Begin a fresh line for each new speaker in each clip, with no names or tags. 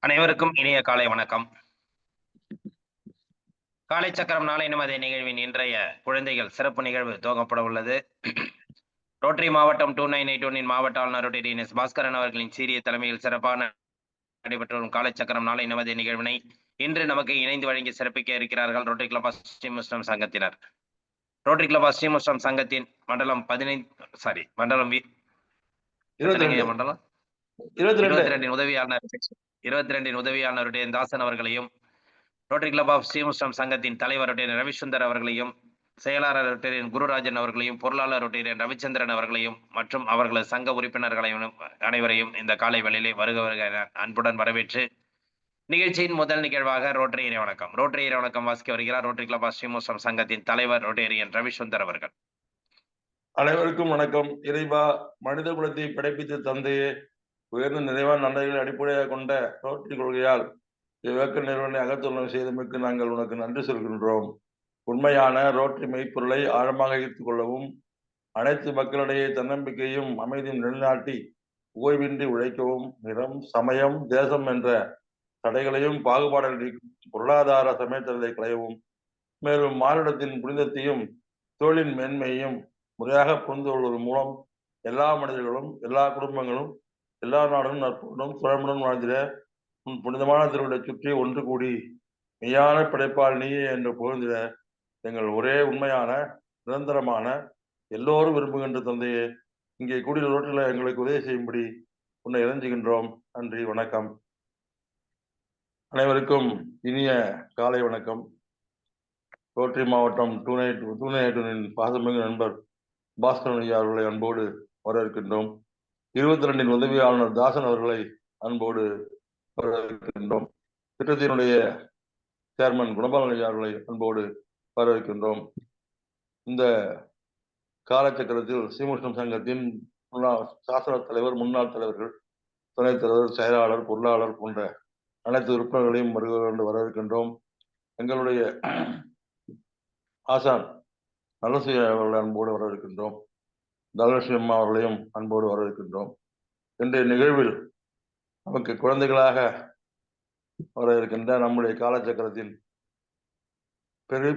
அனைவருக்கும் இனிய காலை வணக்கம். காலை சக்கரம் நாளை நமது நிகழ்வின் இன்றைய குழந்தைகள் சிறப்பு நிகழ்வு துவங்கப்பட உள்ளது. ரோட்டரி மாவட்டம் 2981 மாவட்ட ஆளுநர் டி.என்.எஸ். பாஸ்கரன் அவர்களின் சீரிய தலைமையில் சிறப்பான நடைபெற்று வரும் காலை சக்கரம் நாளை நமது நிகழ்வினை இன்று நமக்கு இணைந்து வழங்கி சிறப்பிக்க இருக்கிறார்கள் ரோட்டரி கிளப் ஆஃப் ஸ்ரீமுஷ்ணம் சங்கத்தினர். ரோட்டரி கிளப் ஆஃப் ஸ்ரீமுஷ்ணம் சங்கத்தின் மண்டலம் 22 உதவியாளருடைய தாசன் அவர்களையும், ரோட்டரி கிளப் ஆஃப் ஸ்ரீமுஷ்ணம் சங்கத்தின் தலைவர் ரவிசுந்தர் அவர்களையும், செயலாளர் குருராஜன் அவர்களையும், பொருளாளர் ரவிச்சந்திரன் அவர்களையும் மற்றும் அவர்களது சங்க உறுப்பினர்களையும் அனைவரையும் இந்த காலை வேளையிலே வருக அன்புடன் வரவேற்று நிகழ்ச்சியின் முதல் நிகழ்வாக ரோட்டரி இறைவணக்கம் வாசிக்க வருகிறார் ரோட்டரி கிளப் ஆஃப் ஸ்ரீமுஷ்ணம் சங்கத்தின் தலைவர் ரோட்டரியன் ரவிசுந்தர் அவர்கள்.
அனைவருக்கும் வணக்கம். இறைவா, மனித குலத்தை படைப்பித்த தந்தையே, உயர்ந்த நிறைவான நன்மைகளை அடிப்படையாக கொண்ட ரோட்டரி கொள்கையால் இவ்வேக்க நிறுவனை அகத்துள்ளம் செய்தமைக்கு நாங்கள் உனக்கு நன்றி சொல்கின்றோம். உண்மையான ரோட்டரி மெய்ப்பொருளை ஆழமாக ஈர்த்துக் கொள்ளவும், அனைத்து மக்களிடையே தன்னம்பிக்கையும் அமைதியும் நிலைநாட்டி ஓய்வின்றி உழைக்கவும், நிறம், சமயம், தேசம் என்ற தடைகளையும் பாகுபாடுகளை பொருளாதார சமயத்தலை களையவும், மேலும் மானிடத்தின் புனிதத்தையும் தொழிலின் மேன்மையையும் முறையாக புரிந்து கொள்வதன் மூலம் எல்லா மனிதர்களும், எல்லா குடும்பங்களும், எல்லா நாடுகளும் நட்புடன் சுழமுடன் வாழ்ந்திட உன் புனிதமான திருவிழை சுற்றி ஒன்று கூடி மெய்யான படைப்பால் நீயே என்று புகழ்ந்திட எங்கள் ஒரே உண்மையான நிரந்தரமான எல்லோரும் விரும்புகின்ற தந்தையே, இங்கே கூடிய ரோட்டில் எங்களுக்கு உதவி செய்யும்படி உன்னை இறைஞ்சுகின்றோம். நன்றி, வணக்கம். அனைவருக்கும் இனிய காலை வணக்கம். ரோட்டரி மாவட்டம் 2981 பாசமிகு நண்பர் பாஸ்கரன் ஐயா அவர்களை அன்போடு வரவேற்கின்றோம். 22 உதவி ஆளுநர் தாசன் அவர்களை அன்போடு வரவேற்கின்றோம். திட்டத்தினுடைய சேர்மன் குணபாலன் ஐயா அவர்களை அன்போடு வரவேற்கின்றோம். இந்த காலச்சக்கரத்தில் ஸ்ரீமுஷ்ணம் சங்கத்தின் சாசன தலைவர், முன்னாள் தலைவர்கள், துணைத் தலைவர், செயலாளர், பொருளாளர் போன்ற அனைத்து உறுப்பினர்களையும் வரவேற்கின்றோம். எங்களுடைய ஆசான் நல்லசி அவர்களை அன்போடு வரவேற்கின்றோம். தனலட்சுமி அம்மா அவர்களையும் அன்போடு வரவேற்கின்றோம். இன்றைய நிகழ்வில் நமக்கு குழந்தைகளாக வர இருக்கின்ற நம்முடைய காலச்சக்கரத்தின்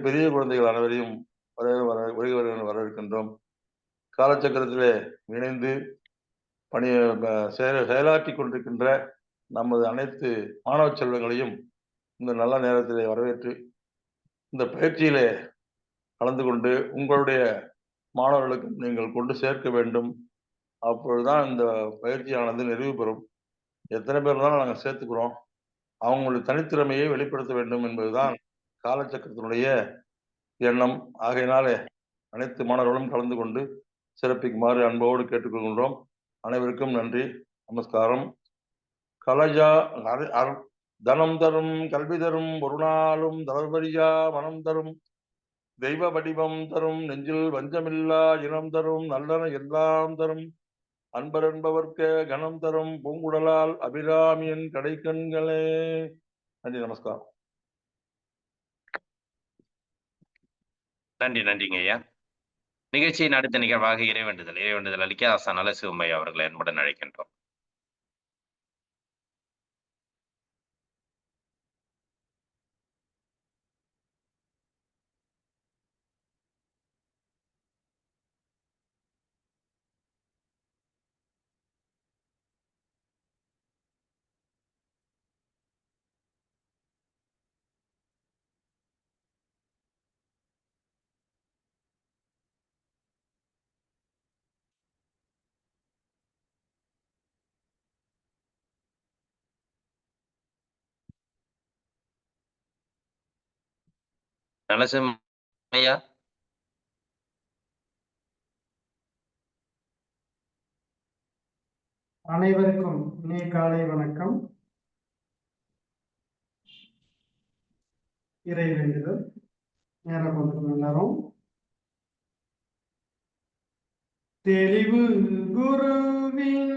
பெரிய குழந்தைகள் அனைவரையும் வரவேற்கின்றோம். காலச்சக்கரத்திலே இணைந்து செயலாற்றி கொண்டிருக்கின்ற நமது அனைத்து மாணவ செல்வங்களையும் இந்த நல்ல நேரத்திலே வரவேற்று இந்த பயிற்சியிலே கலந்து கொண்டு உங்களுடைய மாணவர்களுக்கு நீங்கள் கொண்டு சேர்க்க வேண்டும். அப்பொழுதுதான் இந்த பயிற்சியானது நிறைவு பெறும். எத்தனை பேர் தான் நாங்கள் சேர்த்துக்கிறோம், அவங்களுடைய தனித்திறமையை வெளிப்படுத்த வேண்டும் என்பதுதான் காலச்சக்கரத்தினுடைய எண்ணம். ஆகையினாலே அனைத்து மாணவர்களும் கலந்து கொண்டு சிறப்பிக்குமாறு அன்போடு கேட்டுக்கொள்கின்றோம். அனைவருக்கும் நன்றி, நமஸ்காரம். கலஜா தனம் தரும், கல்வி தரும், ஒரு நாளும் தளர்வரியா மனம் தரும், தெய்வ வடிவம் தரும், நெஞ்சில் வஞ்சமில்லா இனம் தரும், நல்லன எல்லாம் தரும், அன்பர் என்பவர்க்க கணம் தரும், பூங்குடலால் அபிராமியின் கடைக்கண்களே. நன்றி, நமஸ்காரம்.
நன்றிங்க ஐயா. நிகழ்ச்சியின் அடுத்த நிகழ்வாக இறைவேண்டுதல் அளிக்க ஆசான் நலசிவம்மையா அவர்களை அன்புடன் அழைக்கின்றோம். நலசிவம்மையா,
அனைவருக்கும் இனிய காலை வணக்கம். இறை வேண்டுதல் நேரம் கொண்டு எல்லாரும். தெளிவு குருவின்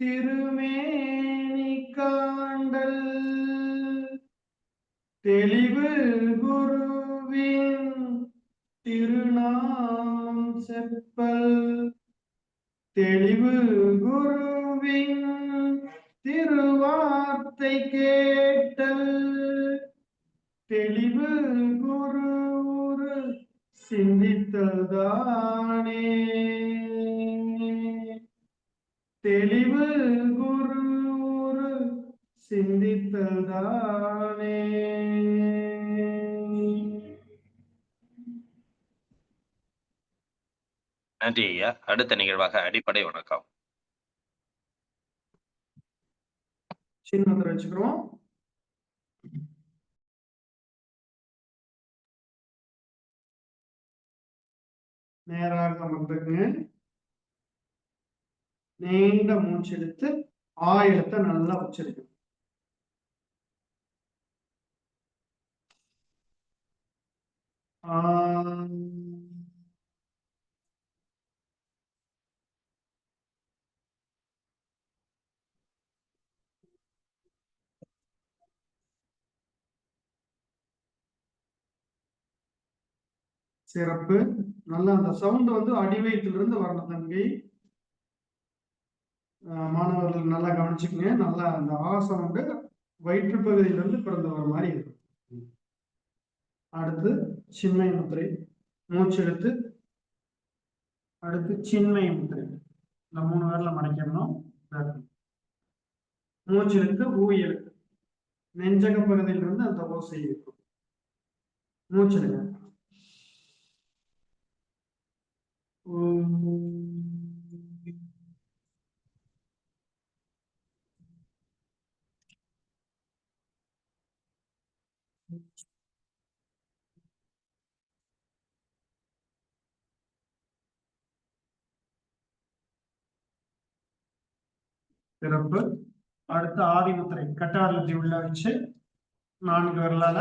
திருமேனி காண்டல், தெளிவு குருவின் திருநாமம் செப்பல், தெளிவு குருவின் திருவார்த்தை கேட்டல் தெளிவு குரு சிந்தித்தல்தானே தெளிவு குரு சிந்தித்தல்தானே.
நன்றி ஐயா. அடுத்த நிகழ்வாக அடிப்படை வணக்கம்.
சின்னத்துல வச்சுக்கிறோம். நேராக அமர்ந்துங்க. நீண்ட மூச்சு எடுத்து ஆயிரத்தை நல்லா உச்சரிக்கணும். சிறப்பு. நல்லா அந்த சவுண்ட் வந்து அடிவயிற்றிலிருந்து வரணும் தம்பி. மாணவர்கள் நல்லா கவனிச்சுக்கங்க. நல்லா அந்த சவுண்டு வயிற்று பகுதியிலிருந்து பிறந்து வர மாதிரி இருக்கும். அடுத்து சின்மய முத்திரை. மூச்சு எடுத்து அடுத்து சின்மய முத்திரை. இந்த 3 பேர்ல மடக்கணும். மூச்சு எடுத்து ஊய் எடுத்து நெஞ்சக பகுதியிலிருந்து அந்த ஓசை இருக்கும். மூச்சு எடுங்க. சிறப்பு. அடுத்து ஆதிமுத்திரை. கட்டாரத்தி உள்ள வச்சு 4 விரலால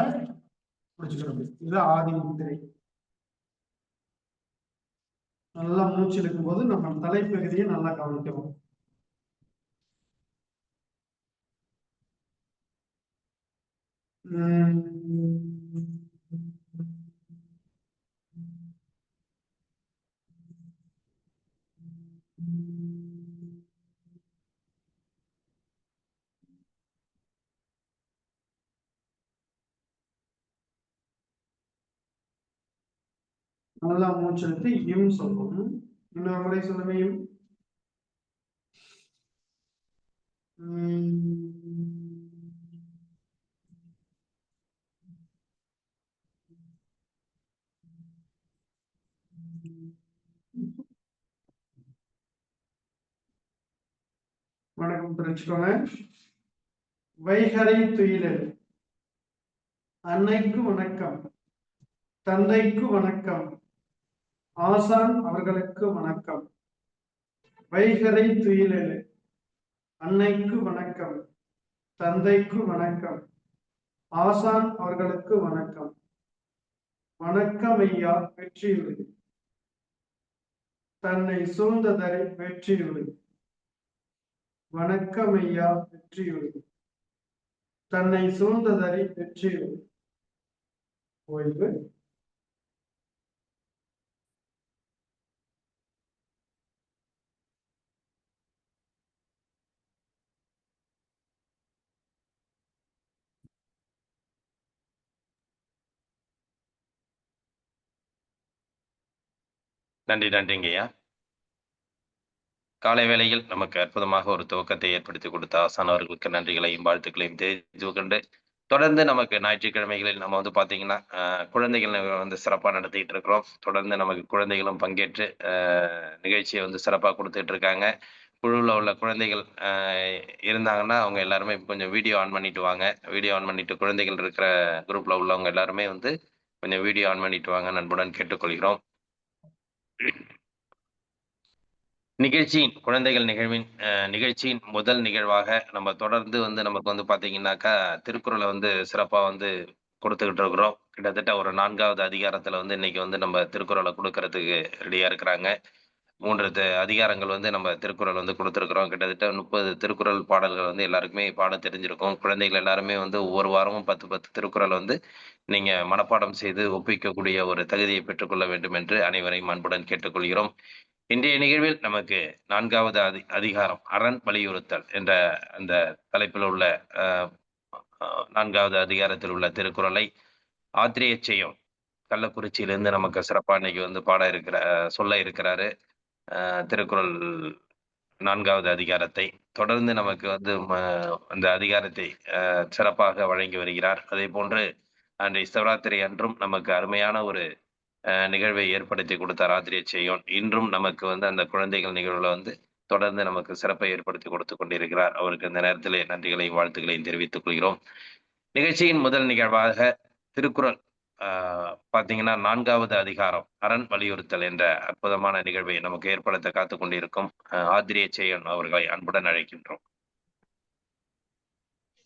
பிடிச்சுக்கிறது. இது ஆதிமுத்திரை. நல்லா மூச்சு எடுக்கும் போது நம்ம தலைப்பகுதியை நல்லா கவனிக்கிறோம். நல்லா மூச்சு எடுத்து இம் சொல்லணும். இன்னொரு முறை சொல்லுங்க. வணக்கம் தெரிஞ்சுக்கோங்க. வைகரை துயிலல். அன்னைக்கு வணக்கம், தந்தைக்கு வணக்கம், ஆசான் அவர்களுக்கு வணக்கம். வைகரை துயிலல். அன்னைக்கு வணக்கம், தந்தைக்கு வணக்கம், ஆசான் அவர்களுக்கு வணக்கம். வணக்கம் ஐயா, வெற்றியுறு. தன்னை சூழ்ந்ததரை வெற்றியுறு. வணக்கம் ஐயா, வெற்றியுறு. தன்னை சூழ்ந்ததரை வெற்றியுறு. ஓய்வு.
நன்றி நன்றிங்கய்யா. காலை வேளையில் நமக்கு அற்புதமாக ஒரு துவக்கத்தை ஏற்படுத்தி கொடுத்த ஆசான் அவர்களுக்கு நன்றிகளையும் வாழ்த்துக்களையும் தெரிவித்து கொண்டு, தொடர்ந்து நமக்கு ஞாயிற்றுக்கிழமைகளில் நம்ம வந்து பார்த்தீங்கன்னா குழந்தைகள் வந்து சிறப்பாக நடத்திட்டு இருக்கிறோம். தொடர்ந்து நமக்கு குழந்தைகளும் பங்கேற்று நிகழ்ச்சியை வந்து சிறப்பாக கொடுத்துட்டு இருக்காங்க. குழுவில் உள்ள குழந்தைகள் இருந்தாங்கன்னா அவங்க எல்லாருமே கொஞ்சம் வீடியோ ஆன் பண்ணிட்டு வாங்க. வீடியோ ஆன் பண்ணிட்டு குழந்தைகள் இருக்கிற குரூப்ல உள்ளவங்க எல்லாருமே வந்து கொஞ்சம் வீடியோ ஆன் பண்ணிட்டு வாங்க நண்புடன் கேட்டுக்கொள்கிறோம். நிகழ்ச்சியின் குழந்தைகள் நிகழ்ச்சியின் முதல் நிகழ்வாக நம்ம தொடர்ந்து வந்து நமக்கு வந்து பார்த்தீங்கன்னாக்கா திருக்குறளை வந்து சிறப்பாக வந்து கொடுத்துக்கிட்டு இருக்கிறோம். கிட்டத்தட்ட ஒரு 4வது அதிகாரத்தில் வந்து இன்னைக்கு வந்து நம்ம திருக்குறளை கொடுக்கறதுக்கு ரெடியாக இருக்கிறாங்க. 3 அதிகாரங்கள் வந்து நம்ம திருக்குறள் வந்து கொடுத்துருக்குறோம். கிட்டத்தட்ட 30 திருக்குறள் பாடல்கள் வந்து எல்லாருக்குமே பாட தெரிஞ்சிருக்கும். குழந்தைகள் எல்லாருமே வந்து ஒவ்வொரு வாரமும் 10 திருக்குறள் வந்து நீங்க மனப்பாடம் செய்து ஒப்பிக்கக்கூடிய ஒரு தகுதியை பெற்றுக்கொள்ள வேண்டும் என்று அனைவரையும் அன்புடன் கேட்டுக்கொள்கிறோம். இன்றைய நிகழ்வில் நமக்கு 4வது அதிகாரம் அரண் வலியுறுத்தல் என்ற அந்த தலைப்பில் உள்ள அ, 4வது அதிகாரத்தில் உள்ள திருக்குறளை ஆத்திரியச் செய்யும் கள்ளக்குறிச்சியிலிருந்து நமக்கு சிறப்பா இன்னைக்கு வந்து சொல்ல இருக்கிறாரு. திருக்குறள் 4வது அதிகாரத்தை. தொடர்ந்து நமக்கு வந்து அந்த அதிகாரத்தை சிறப்பாக வழங்கி வருகிறார். அதேபோன்று அன்றைய சிவராத்திரி அன்றும் நமக்கு அருமையான ஒரு நிகழ்வை ஏற்படுத்தி கொடுத்தார் ஆத்திரியச் செய்யோன். இன்றும் நமக்கு வந்து அந்த குழந்தைகள் நிகழ்வுல வந்து தொடர்ந்து நமக்கு சிறப்பை ஏற்படுத்தி கொடுத்துக் கொண்டிருக்கிறார். அவருக்கு இந்த நேரத்திலே நன்றிகளையும், வாழ்த்துக்களையும் தெரிவித்துக் கொள்கிறோம். நிகழ்ச்சியின் முதல் நிகழ்வாக திருக்குறள் ஆ பார்த்தீங்கன்னா 4வது அதிகாரம் அரண் வலியுறுத்தல் என்ற அற்புதமான நிகழ்வை நமக்கு ஏற்படுத்த காத்துக் கொண்டிருக்கும் ஆத்திரியச் செய்யோன் அவர்களை அன்புடன் அழைக்கின்றோம்.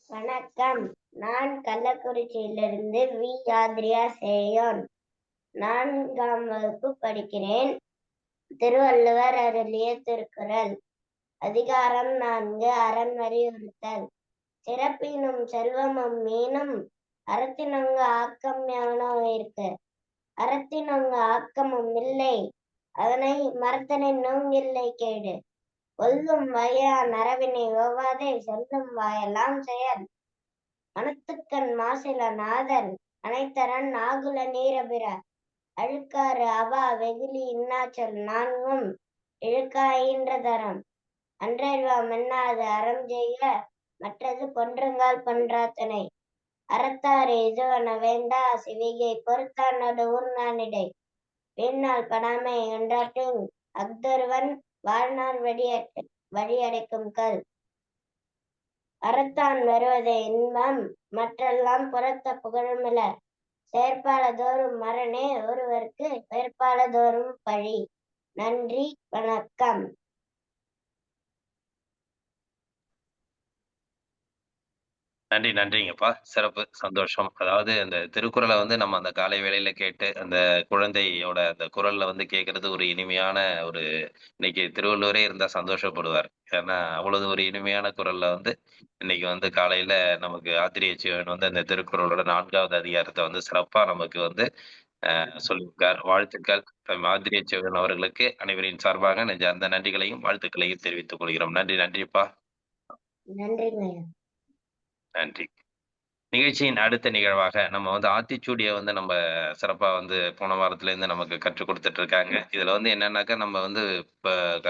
வணக்கம். நான் கள்ளக்குறிச்சியிலிருந்து வி. ஆத்ரியா சேயோன் 4ஆம் வகுப்பு படிக்கிறேன். திருவள்ளுவர் அருளிய திருக்குறள். அதிகாரம் 4 அரண் வலியுறுத்தல். சிறப்பினும் செல்வமும் மீனும் அறத்தினொங்க ஆக்கம் யானோயிற்கு. அறத்தினொங்க ஆக்கமும் இல்லை அதனை மறத்தனின்னும் இல்லை கேடு. கொல்லும் வாயான் அறவினை ஓவாதே செல்லும் வாயெல்லாம் செயல். மனத்துக்கண் மாசில நாதன் அனைத்தரன் ஆகுல நீரபிற. அழுக்காறு அவா வெகுளி இன்னாச்சொல் 4ம் இழுக்காயின்ற தரம். அன்றறிவாம் என்னாது அறம் செய்க மற்றது பொன்றுங்கால் பன்றாத்தனை. அறத்தாறு இதுவன வேண்டா சிவிகை பொறுத்தான் நடு ஊர்நானிடை. வீணால் படாமை என்றாற்றின் அஃதொருவன் வாழ்நாள் வழியடைக்கும் கல். அறத்தான் வருவது இன்பம் மற்றெல்லாம் புறத்த புகழுமில. செயற்பாலதோறும் மரணே ஒருவர்க்கு பெயர்பாலதோறும் பழி. நன்றி, வணக்கம்.
நன்றிங்கப்பா. சிறப்பு, சந்தோஷம். அதாவது அந்த திருக்குறளை வந்து நம்ம அந்த காலை வேளையில கேட்டு, அந்த குழந்தையோட அந்த குரல்ல வந்து கேட்கறது ஒரு இனிமையான ஒரு இன்னைக்கு திருவள்ளுவரே இருந்தா சந்தோஷப்படுவார். ஏன்னா, அவ்வளவு ஒரு இனிமையான குரல்ல வந்து இன்னைக்கு வந்து காலையில நமக்கு ஆத்திரியச் சீவன் வந்து அந்த திருக்குறளோட 4வது அதிகாரத்த வந்து சிறப்பா நமக்கு வந்து சொல்லியிருக்கார். வாழ்த்துக்கள். ஆத்திரியச் சீவன் அவர்களுக்கு அனைவரின் சார்பாக நெஞ்சார்ந்த நன்றிகளையும், வாழ்த்துக்களையும் தெரிவித்துக் கொள்கிறோம். நன்றிப்பா.
நன்றிங்க.
நன்றி. நிகழ்ச்சியின் அடுத்த நிகழ்வாக நம்ம வந்து ஆத்திச்சூடிய வந்து நம்ம சிறப்பா வந்து போன வாரத்துல இருந்து நமக்கு கற்றுக் கொடுத்துட்டு இருக்காங்க. இதுல வந்து என்னன்னாக்கா நம்ம வந்து இப்ப க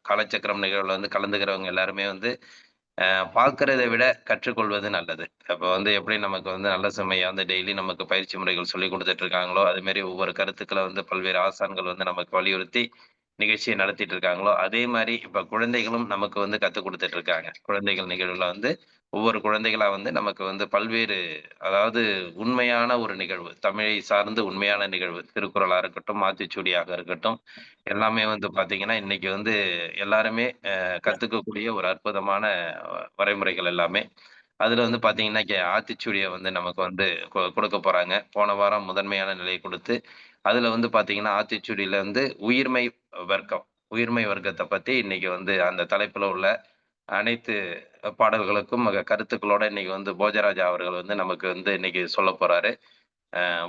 காலச்சக்கரம் நிகழ்வுல வந்து கலந்துக்கிறவங்க எல்லாருமே வந்து பார்க்கிறதை விட கற்றுக்கொள்வது நல்லது. அப்ப வந்து எப்படி நமக்கு வந்து நல்ல செம்மையா வந்து டெய்லி நமக்கு பயிற்சி முறைகள் சொல்லிக் குடுத்துட்டு இருக்காங்களோ, அது மாரி ஒவ்வொரு கருத்துக்கள வந்து பல்வேறு ஆசான்கள் வந்து நமக்கு வலியுறுத்தி நிகழ்ச்சிய நடத்திட்டு இருக்காங்களோ, அதே மாரி இப்ப குழந்தைகளும் நமக்கு வந்து கத்துக் குடுத்துட்டு இருக்காங்க. குழந்தைகள் நிகழ்வுல வந்து ஒவ்வொரு குழந்தைகளா வந்து நமக்கு வந்து பல்வேறு அதாவது உண்மையான ஒரு நிகழ்வு. தமிழை சார்ந்து உண்மையான நிகழ்வு. திருக்குறளா இருக்கட்டும், ஆத்திச்சூடியாக இருக்கட்டும், எல்லாமே வந்து பார்த்தீங்கன்னா, இன்னைக்கு வந்து எல்லாருமே கத்துக்கக்கூடிய ஒரு அற்புதமான வரைமுறைகள் எல்லாமே. அதுல வந்து பார்த்தீங்கன்னா, ஆத்திச்சூடிய வந்து நமக்கு வந்து கொடுக்க போறாங்க. போன வாரம் முதன்மையான நிலை குடுத்து, அதுல வந்து பார்த்தீங்கன்னா, ஆத்திச்சூடியில வந்து உயிர்மெய் வர்க்கம். உயிர்மெய் வர்க்கத்த பத்தி இன்னைக்கு வந்து அந்த தலைப்புல உள்ள அனைத்து பாடல்களுக்கும் கருத்துக்களோட இன்னைக்கு வந்து போஜராஜா அவர்கள் வந்து நமக்கு வந்து இன்னைக்கு சொல்லப் போறாரு.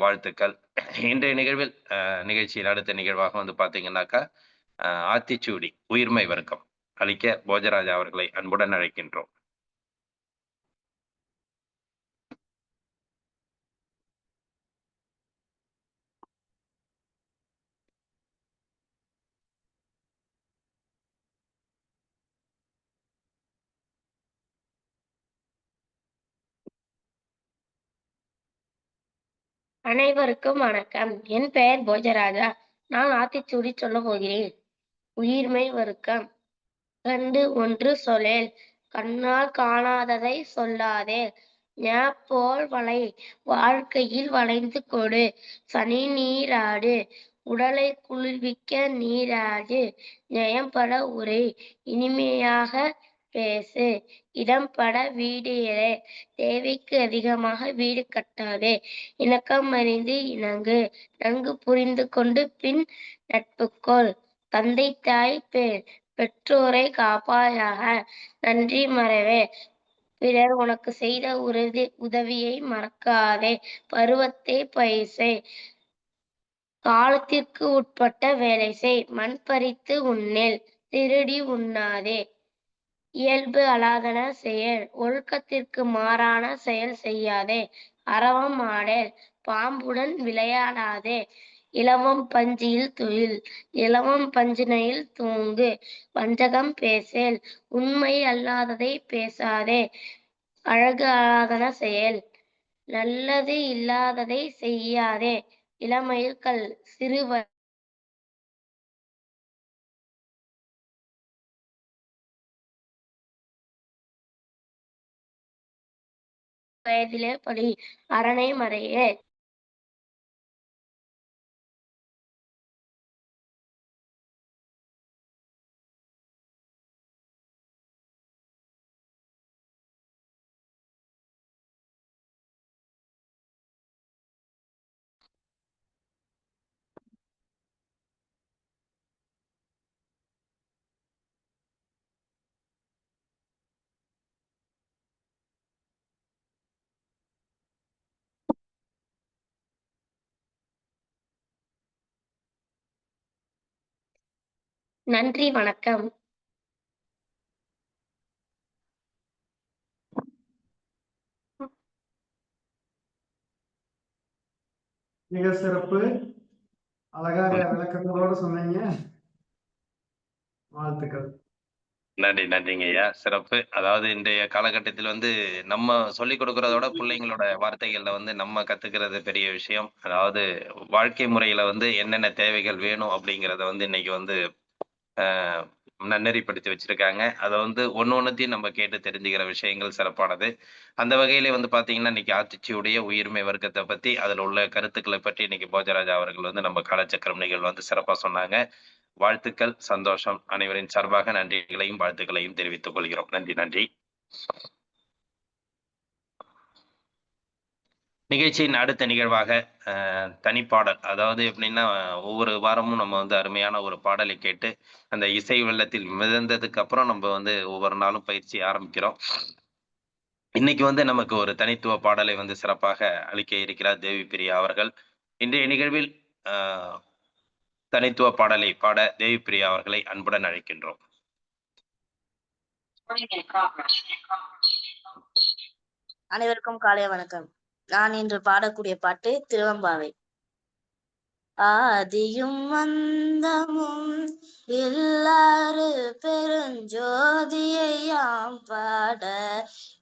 வாழ்த்துக்கள். இன்றைய நிகழ்வில் நிகழ்ச்சியில் அடுத்த நிகழ்வாக வந்து பார்த்தீங்கன்னாக்கா, ஆத்திச்சூடி உயிர்மெய் வர்க்கம் அளிக்க போஜராஜா அவர்களை அன்புடன் அழைக்கின்றோம்.
அனைவருக்கும் வணக்கம். என் பெயர் போஜராஜா. நான் ஆத்திச்சூடி சொல்லப் போகிறேன். உயிர்மெய் வர்க்கம். 2 சொலேல். கண்ணால் காணாததை சொல்லாதே. போல் வளை. வாழ்க்கையில் வளைந்து கொடு. சனி நீராடு. உடலை குளிர்விக்க நீராடு. ஜெயம்பட உரை. இனிமையாக பேசு. இடம்பட வீடு எழ. தேவைக்கு அதிகமாக வீடு கட்டாதே. இணக்கம் அறிந்து இணங்கு. நன்கு புரிந்து கொண்டு பின் நட்பு கொள். தந்தை தாய் பெற்றோரை காப்பாயாக. நன்றி மறவே. பிறர் உனக்கு செய்த உதவியை மறக்காதே. பருவத்தை பயிர் செய். காலத்திற்கு உட்பட்ட வேலை செய். மண் பறித்து உண்ணேல். திருடி உண்ணாதே. இயல்பு அலாதன செயல். ஒழுக்கத்திற்கு மாறான செயல் செய்யாதே. அரவம் ஆடேல். பாம்புடன் விளையாடாதே. இலவம் பஞ்சியில் துயில். இலவம் பஞ்சினையில் தூங்கு. வஞ்சகம் பேசேல். உண்மை அல்லாததை பேசாதே. அழகு அலாதன செயல். நல்லது இல்லாததை செய்யாதே. இளமையில் கல். சிறு வயதிலே படி. அரணை மறையே. நன்றி வணக்கம்.
மிக சிறப்பு. அழகாக விளக்கங்களோடு சொன்னீங்க. வாழ்த்துக்கள்.
நன்றிங்க ஐயா. சிறப்பு. அதாவது இன்றைய காலகட்டத்தில் வந்து நம்ம சொல்லிக் கொடுக்கறதோட பிள்ளைங்களோட வார்த்தைகள்ல வந்து நம்ம கத்துக்கிறது பெரிய விஷயம். அதாவது வாழ்க்கை முறையில வந்து என்னென்ன தேவைகள் வேணும் அப்படிங்கிறத வந்து இன்னைக்கு வந்து நன்னெறிப்படுத்தி வச்சிருக்காங்க. அதை வந்து ஒன்னொன்னுத்தையும் நம்ம கேட்டு தெரிஞ்சுக்கிற விஷயங்கள் சிறப்பானது. அந்த வகையில வந்து பாத்தீங்கன்னா இன்னைக்கு ஆத்திச்சூடிய உயிர்மை வர்க்கத்தை பத்தி அதுல உள்ள கருத்துக்களை பற்றி இன்னைக்கு போஜராஜா அவர்கள் வந்து நம்ம காலச்சக்கரம் நிகழ்வு வந்து சிறப்பா சொன்னாங்க. வாழ்த்துக்கள், சந்தோஷம். அனைவரின் சார்பாக நன்றிகளையும் வாழ்த்துக்களையும் தெரிவித்துக் கொள்கிறோம். நன்றி. நிகழ்ச்சியின் அடுத்த நிகழ்வாக தனிப்பாடல். அதாவது எப்படின்னா ஒவ்வொரு வாரமும் நம்ம வந்து அருமையான ஒரு பாடலை கேட்டு அந்த இசை வெள்ளத்தில் மிதந்ததுக்கு அப்புறம் நம்ம வந்து ஒவ்வொரு நாளும் பயிற்சி ஆரம்பிக்கிறோம். இன்னைக்கு வந்து நமக்கு ஒரு தனித்துவ பாடலை வந்து சிறப்பாக அளிக்க இருக்கிறார் தேவி பிரியா அவர்கள். இன்றைய நிகழ்வில் தனித்துவ பாடலை பாட தேவி பிரியா அவர்களை அன்புடன் அழைக்கின்றோம்.
அனைவருக்கும் காலை வணக்கம். நான் இன்று பாடக்கூடிய பாட்டு திருவம்பாவை. ஆதியும் அந்தமும் எல்லாரு பெருஞ்சோதியாம் பாட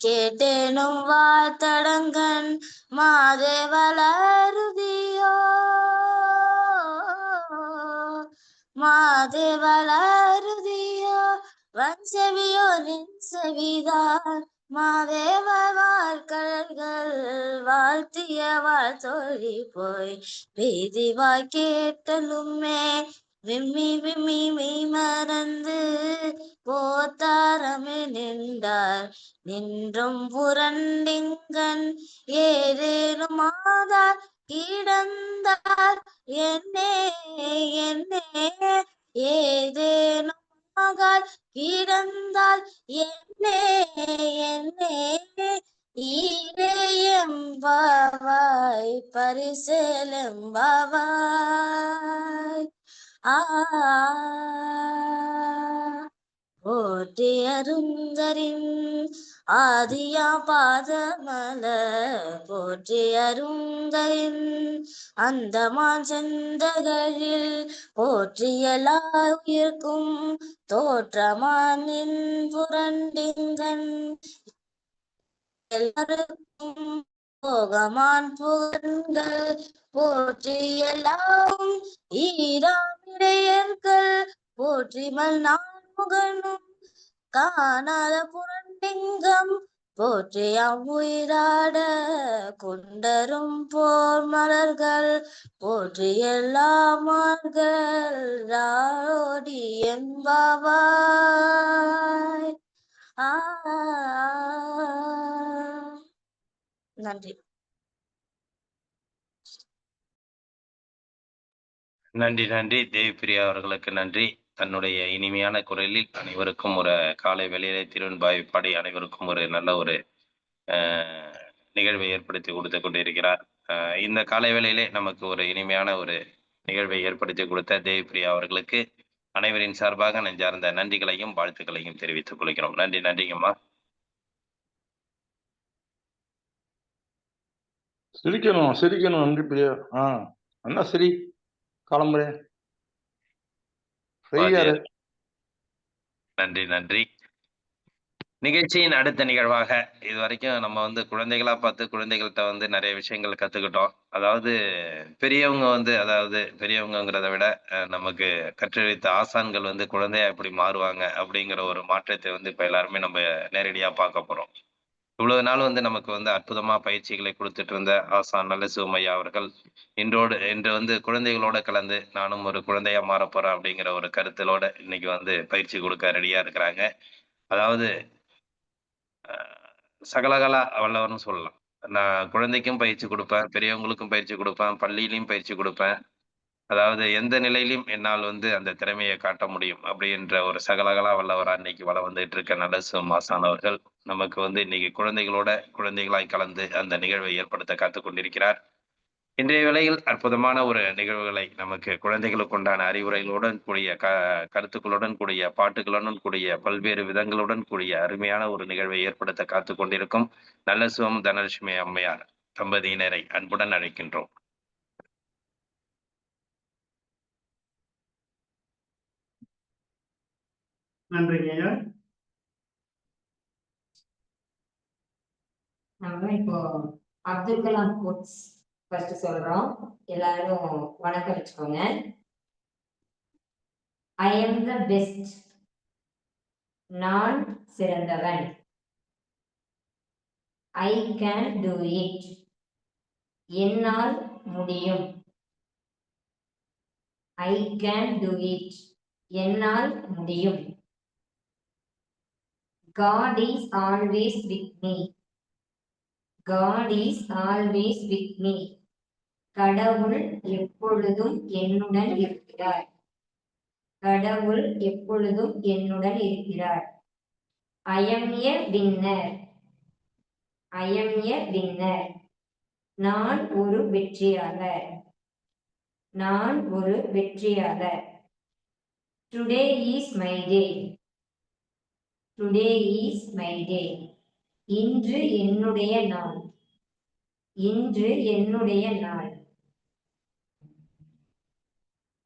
கேட்டேனும் வாழ்த்தடங்கன் மாதேவளருதியோ மாதேவளருதியோ வன்செவியோ நின் செவிதான் மாதேவ வாழ்கழல்கள் வாழ்த்திய வாழ்த்தொழி போய் வீதிவாய் கேட்டலுமே விம்மி மெய் மறந்து போத்தாரமே நின்றார் நின்றும் புரண்டிங்கன் ஏதேனும் ஆதார் கிடந்தார் என்னே ஏதேனும் ஆகார் கிடந்தால் என்னே ஈரேயம்பாவாய் பரிசேலம்பாவாய் போற்றி அருந்தரின் ஆதியா பாதமல போற்றி அருந்தரின் அந்தமான் செந்தகளில் போற்றியலா உயிர்க்கும் தோற்றமானின் புரண்டிங்கன் எல்லாருக்கும் போகமான் புகழ்கள் போற்றியெல்லாம் ஈராமிடையர்கள் போற்றிமல் நான் முகனும் காணாத புரண்டிங்கம் போற்றியாம் உயிராட கொண்டரும் போர் மலர்கள் போற்றியெல்லாமார்கள் ராடி என்பாவாய். நன்றி.
நன்றி தேவி பிரியா அவர்களுக்கு நன்றி. தன்னுடைய இனிமையான குரலில் அனைவருக்கும் ஒரு காலை வேளையிலே திருவெண்பாவை பாடி அனைவருக்கும் ஒரு நல்ல ஒரு நிகழ்வை ஏற்படுத்தி கொடுத்து கொண்டிருக்கிறார். இந்த காலை வேளையிலே நமக்கு ஒரு இனிமையான ஒரு நிகழ்வை ஏற்படுத்தி கொடுத்த தேவிப்பிரியா அவர்களுக்கு அனைவரின் சார்பாக நெஞ்சார்ந்த நன்றிகளையும் வாழ்த்துக்களையும் தெரிவித்துக் கொள்கிறோம். நன்றி. நன்றிங்கம்மா.
சிரிக்கணும் நன்றி பிரியா. அண்ணா சரி கிளம்புறேன்.
நன்றி. நன்றி. நிகழ்ச்சியின் அடுத்த நிகழ்வாக இதுவரைக்கும் நம்ம வந்து குழந்தைகளா பார்த்து குழந்தைகள்கிட்ட நிறைய விஷயங்கள் கத்துக்கிட்டோம். அதாவது பெரியவங்கிறத விட நமக்கு கற்றளித்த ஆசான்கள் குழந்தையா எப்படி மாறுவாங்க அப்படிங்கிற ஒரு மாற்றத்தை இப்ப எல்லாருமே நம்ம நேரடியா பார்க்க போறோம். இவ்வளவு நாள் நமக்கு அற்புதமா பயிற்சிகளை கொடுத்துட்டு இருந்த ஆசான் நல்ல சிவமையா அவர்கள் இன்று குழந்தைகளோட கலந்து நானும் ஒரு குழந்தையா மாறப் போறேன் அப்படிங்கிற ஒரு கருத்திலோட இன்னைக்கு பயிற்சி கொடுக்க ரெடியா இருக்கிறாங்க. அதாவது சகலகலா வல்லவர்னு சொல்லலாம். நான் குழந்தைக்கும் பயிற்சி கொடுப்பேன், பெரியவங்களுக்கும் பயிற்சி கொடுப்பேன், பள்ளியிலையும் பயிற்சி கொடுப்பேன். அதாவது எந்த நிலையிலும் என்னால் அந்த திறமையை காட்ட முடியும் அப்படின்ற ஒரு சகலகலா வல்லவரா இன்னைக்கு வளம் வந்துட்டு இருக்க நல்ல ஆசான் அவர்கள் நமக்கு இன்னைக்கு குழந்தைகளாய் கலந்து அந்த நிகழ்வை ஏற்படுத்த காத்துக் கொண்டிருக்கிறார். இன்றைய வேளையில் அற்புதமான ஒரு நிகழ்வுகளை நமக்கு குழந்தைகளுக்கு உண்டான அறிவுரைகளுடன் கூடிய கருத்துக்களுடன் கூடிய பாட்டுகளுடன் கூடிய பல்வேறு விதங்களுடன் கூடிய அருமையான ஒரு நிகழ்வை ஏற்படுத்த காத்துக் கொண்டிருக்கும் நல்ல சிவம் தனலட்சுமி அம்மையார் தம்பதியினரை அன்புடன் அழைக்கின்றோம்.
நன்றிங்க ஐயா.
நம்ம இப்போ அப்துல் கலாம் கோட்ஸ் ஃபர்ஸ்ட் சொல்றோம். எல்லாரும் வணக்கம் வச்சுக்கோங்க. I am the best. நான் சிறந்தவன். I can do it. என்னால் முடியும். I can do it. என்னால் முடியும். God is always with me. God is always with me. கடவுள் எப்பொழுதும் என்னுடன் இருக்கிறார். கடவுள் எப்பொழுதும் என்னுடன் இருக்கிறார். I am a winner. I am a winner. நான் ஒரு வெற்றியாளர். நான் ஒரு வெற்றியாளர். Today is my day. Today is my day. இன்று என்னுடைய நாள். இன்று என்னுடைய நாள்.